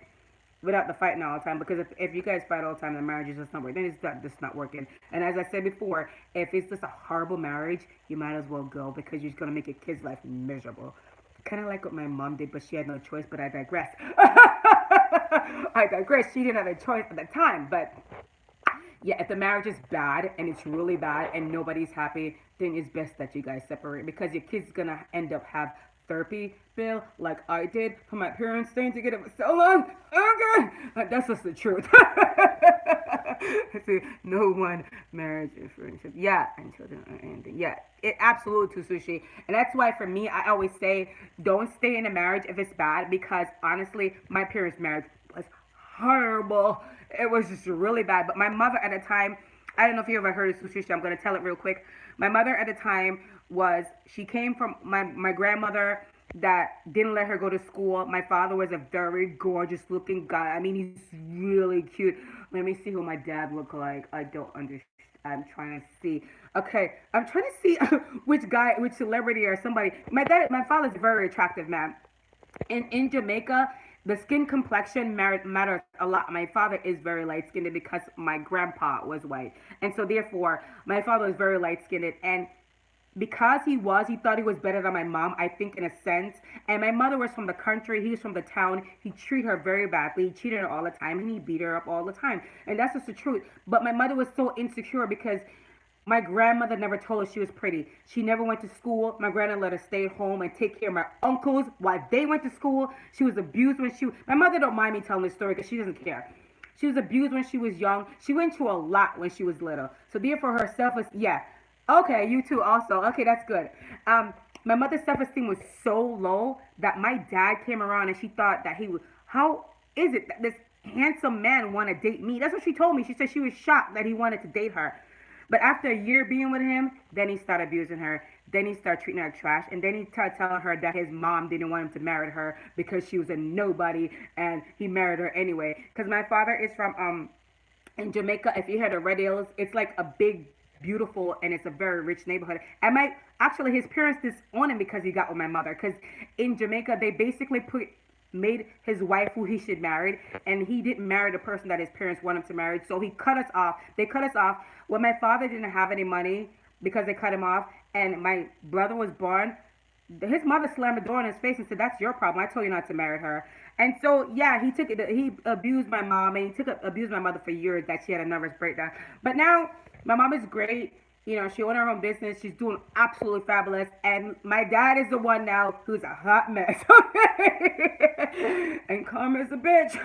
without the fighting all the time. Because if you guys fight all the time, the marriage is just not working. Then it's just not working. And as I said before, if it's just a horrible marriage, you might as well go because you're just gonna make your kid's life miserable. Kind of like what my mom did, but she had no choice. But I digress. I digress. She didn't have a choice at the time, but yeah, if the marriage is bad and it's really bad and nobody's happy, then it's best that you guys separate because your kid's gonna end up have therapy bill like I did for my parents staying together for so long. Okay, that's just the truth. See, no one marriage or friendship. Yeah, and children or anything. Yeah, it absolutely to sushi, and that's why for me, I always say don't stay in a marriage if it's bad because honestly, my parents' marriage was horrible. It was just really bad. But my mother at the time, I don't know if you ever heard of sushi. I'm gonna tell it real quick. My mother at the time was she came from my grandmother that didn't let her go to school. My father was a very gorgeous looking guy. I mean, he's really cute. Let me see who my dad looked like. I don't understand. I'm trying to see. Okay, I'm trying to see which guy, which celebrity or somebody. My father's a very attractive man. In Jamaica, the skin complexion matters a lot. My father is very light skinned because my grandpa was white, and so therefore my father was very light skinned, and because he thought he was better than my mom, I think in a sense. And my mother was from the country, he was from the town. He treated her very badly. He cheated her all the time, and he beat her up all the time. And that's just the truth. But my mother was so insecure because my grandmother never told her she was pretty. She never went to school. My grandmother let her stay at home and take care of my uncles while they went to school. She was abused when she. My mother don't mind me telling this story because she doesn't care. She was abused when she was young. She went through a lot when she was little. So therefore, her yeah. Okay, you too also. Okay, that's good. My mother's self-esteem was so low that my dad came around and she thought that he would. How is it that this handsome man want to date me? That's what she told me. She said she was shocked that he wanted to date her. But after a year being with him, then he started abusing her. Then he started treating her like trash. And then he started telling her that his mom didn't want him to marry her because she was a nobody and he married her anyway. Because my father is from in Jamaica. If you heard of Red Hills, it's like a big, beautiful, and it's a very rich neighborhood. And actually his parents disowned him because he got with my mother. Because in Jamaica, they basically made his wife who he should marry, and he didn't marry the person that his parents wanted him to marry. So he cut us off. They cut us off when my father didn't have any money because they cut him off. And my brother was born. His mother slammed the door in his face and said, "That's your problem. I told you not to marry her." And so yeah, he took it. He abused my mom and he abused my mother for years. That she had a nervous breakdown. But now my mom is great. You know, she owned her own business. She's doing absolutely fabulous. And my dad is the one now who's a hot mess. And karma's a bitch.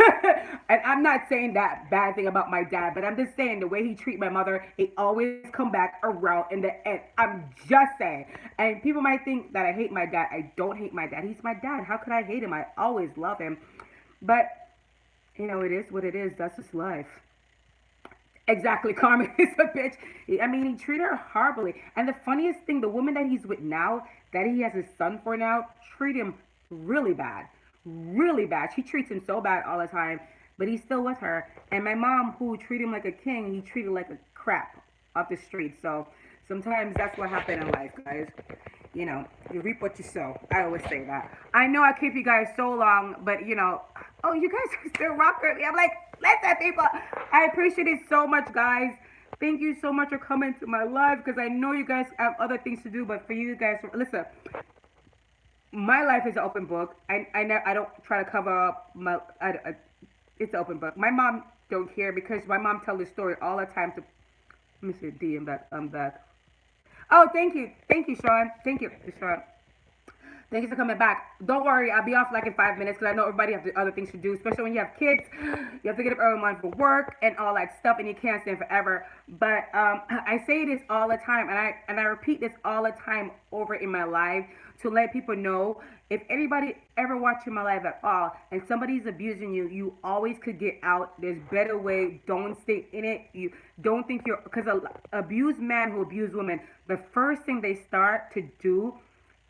And I'm not saying that bad thing about my dad, but I'm just saying the way he treat my mother, it always come back around in the end. I'm just saying. And people might think that I hate my dad. I don't hate my dad. He's my dad. How could I hate him? I always love him. But, you know, it is what it is. That's just life. Exactly, Carmen is a bitch. I mean, he treated her horribly. And the funniest thing, the woman that he's with now, that he has his son for now, treat him really bad. Really bad. She treats him so bad all the time, but he's still with her. And my mom, who treated him like a king, he treated like a crap off the street. So sometimes that's what happened in life, guys. You know, you reap what you sow. I always say that. I know I keep you guys so long, but you know, oh, you guys are still rocking me. I'm like, listen, people, I appreciate it so much, guys. Thank you so much for coming to my live because I know you guys have other things to do, but for you guys, listen, my life is an open book. I don't try to cover up it's an open book. My mom don't care because my mom tells the story all the time to. Let me see, D, I'm back. Oh, thank you, Sean. Thank you, Sean. Thank you for coming back. Don't worry, I'll be off like in 5 minutes because I know everybody has other things to do, especially when you have kids. You have to get up early morning for work and all that stuff, and you can't stand forever. But I say this all the time, and I repeat this all the time over in my live to let people know if anybody ever watching my live at all and somebody's abusing you, you always could get out. There's better way. Don't stay in it. You don't think you're because abused men who abuse women, the first thing they start to do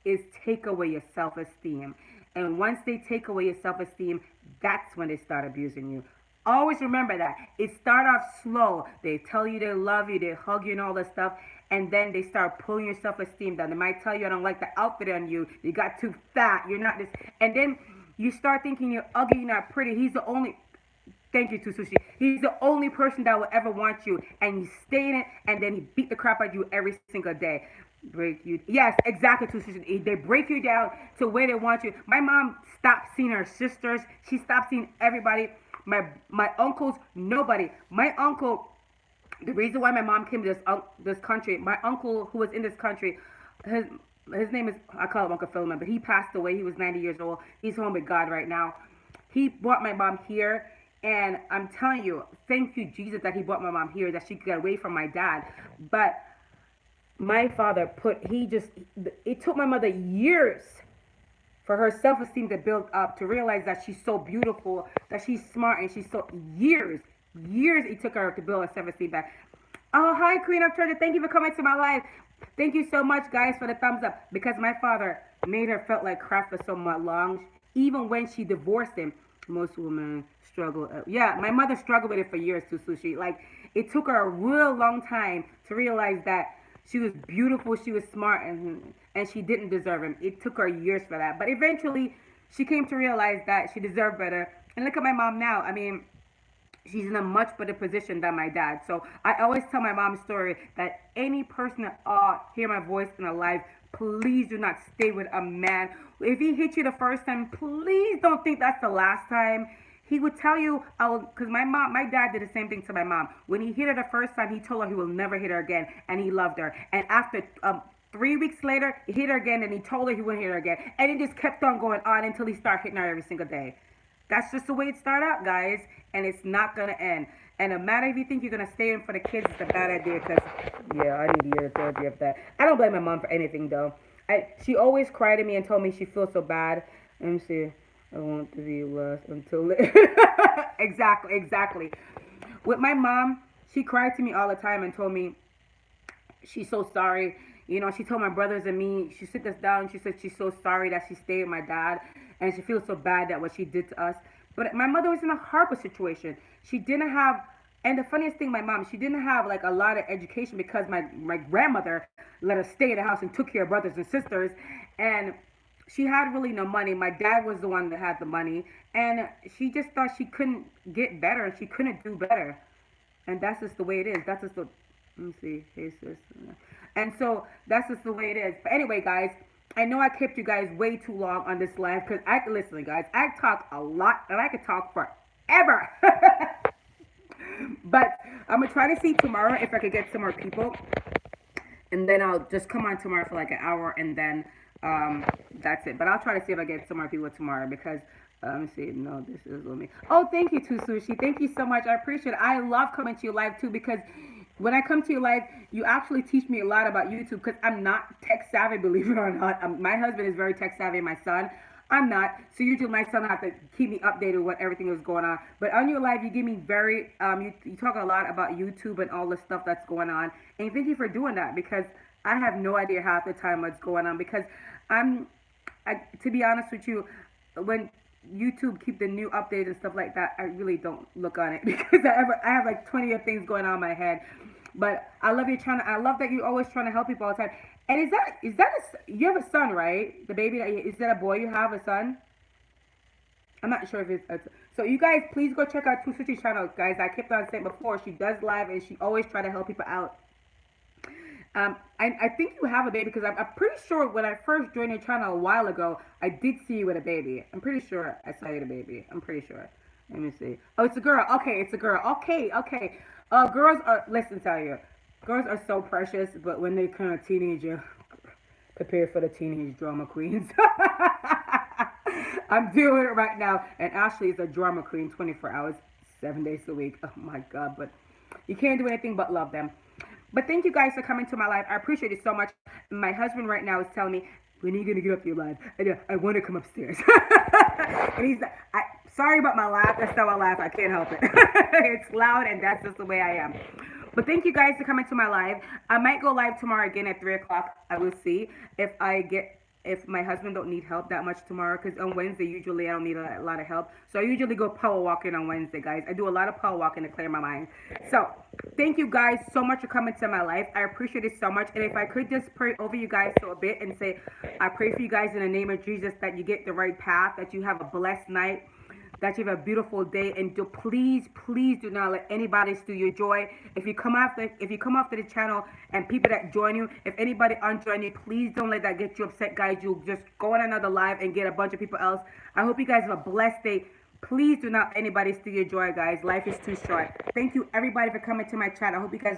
is take away your self-esteem. And once they take away your self-esteem, that's when they start abusing you. Always remember that. It start off slow. They tell you they love you, they hug you and all that stuff, and then they start pulling your self-esteem down. They might tell you, "I don't like the outfit on you. You got too fat. You're not this." And then you start thinking you're ugly, you're not pretty. He's the only. Thank you, to Sushi. He's the only person that will ever want you, and you stay in it, and then he beat the crap out of you every single day. Break you. Yes, exactly. They break you down to where they want you. My mom stopped seeing her sisters. She stopped seeing everybody. My uncles, nobody. My uncle, the reason why my mom came to this country, my uncle who was in this country, his his name is, I call him Uncle Philemon, but he passed away. He was 90 years old. He's home with God right now. He brought my mom here, and I'm telling you, thank you Jesus that he brought my mom here, that she could get away from my dad. But my father put he just it took my mother years for her self-esteem to build up, to realize that she's so beautiful, that she's smart, and she's so years it took her to build her self-esteem back. Oh, hi, Queen of Treasure. Thank you for coming to my life. Thank you so much, guys, for the thumbs up. Because my father made her felt like crap for so much long. Even when she divorced him, most women struggle. Yeah, my mother struggled with it for years too, Sushi. Like, it took her a real long time to realize that she was beautiful, she was smart, and she didn't deserve him. It took her years for that. But eventually, she came to realize that she deserved better. And look at my mom now. I mean, she's in a much better position than my dad. So I always tell my mom's story that any person that hear my voice in a life, please do not stay with a man. If he hit you the first time, please don't think that's the last time. He would tell you, because my dad did the same thing to my mom. When he hit her the first time, he told her he will never hit her again, and he loved her. And after 3 weeks later, he hit her again, and he told her he wouldn't hit her again. And it just kept on going on until he started hitting her every single day. That's just the way it started out, guys, and it's not gonna end. And no matter if you think you're gonna stay in for the kids, it's a bad idea. Cause yeah, I need to hear therapy of that. I don't blame my mom for anything though. She always cried at me and told me she feels so bad. Let me see. I want to be less until exactly. With my mom, she cried to me all the time and told me she's so sorry. You know, she told my brothers and me, she sit us down, she said she's so sorry that she stayed with my dad, and she feels so bad that what she did to us. But my mother was in a horrible situation. She didn't have, and the funniest thing, my mom, she didn't have like a lot of education because my grandmother let her stay in the house and took care of brothers and sisters. And she had really no money. My dad was the one that had the money. And she just thought she couldn't get better and she couldn't do better. And that's just the way it is. That's just the, let me see. Hey, sis. And so that's just the way it is. But anyway, guys, I know I kept you guys way too long on this live because listen, guys, I talk a lot and I could talk forever. But I'm gonna try to see tomorrow if I could get some more people, and then I'll just come on tomorrow for like an hour, and then that's it. But I'll try to see if I get some more people tomorrow because let me see. No, this is with me. Oh, thank you, too, Sushi. Thank you so much. I appreciate it. I love coming to your live too because when I come to your live, you actually teach me a lot about YouTube because I'm not tech savvy, believe it or not. My husband is very tech savvy, my son. I'm not. So usually my son has to keep me updated with what everything is going on. But on your live, you give me you talk a lot about YouTube and all the stuff that's going on. And thank you for doing that because I have no idea half the time what's going on because to be honest with you, when YouTube keep the new updates and stuff like that, I really don't look on it because I have like 20 of things going on in my head. But I love I love that you're always trying to help people all the time. And you have a son, right? The baby is that a boy? You have a son? I'm not sure if so you guys please go check out Suchi's channel, guys. I kept on saying before she does live and she always try to help people out. I think you have a baby because I'm pretty sure when I first joined your channel a while ago, I did see you with a baby. I'm pretty sure I saw you with a baby. I'm pretty sure. Let me see. Oh, it's a girl. Okay, it's a girl. Okay. Girls are, listen, tell you, girls are so precious, but when they turn a teenager, prepare for the teenage drama queens. I'm doing it right now, and Ashley is a drama queen 24 hours, 7 days a week. Oh my God, but you can't do anything but love them. But thank you guys for coming to my live. I appreciate it so much. My husband right now is telling me, when are you going to get up to your live? I want to come upstairs. And he's like, sorry about my laugh. That's not my laugh. I can't help it. It's loud and that's just the way I am. But thank you guys for coming to my live. I might go live tomorrow again at 3 o'clock. I will see if my husband don't need help that much tomorrow, because on Wednesday usually I don't need a lot of help. So I usually go power walking on Wednesday, guys. I do a lot of power walking to clear my mind. So thank you guys so much for coming to my life. I appreciate it so much. And if I could just pray over you guys for a bit and say, I pray for you guys in the name of Jesus that you get the right path, that you have a blessed night, that you have a beautiful day, and please, please do not let anybody steal your joy. If you come after the channel and people that join you, if anybody unjoin you, please don't let that get you upset, guys. You'll just go on another live and get a bunch of people else. I hope you guys have a blessed day. Please do not let anybody steal your joy, guys. Life is too short. Thank you, everybody, for coming to my chat. I hope you guys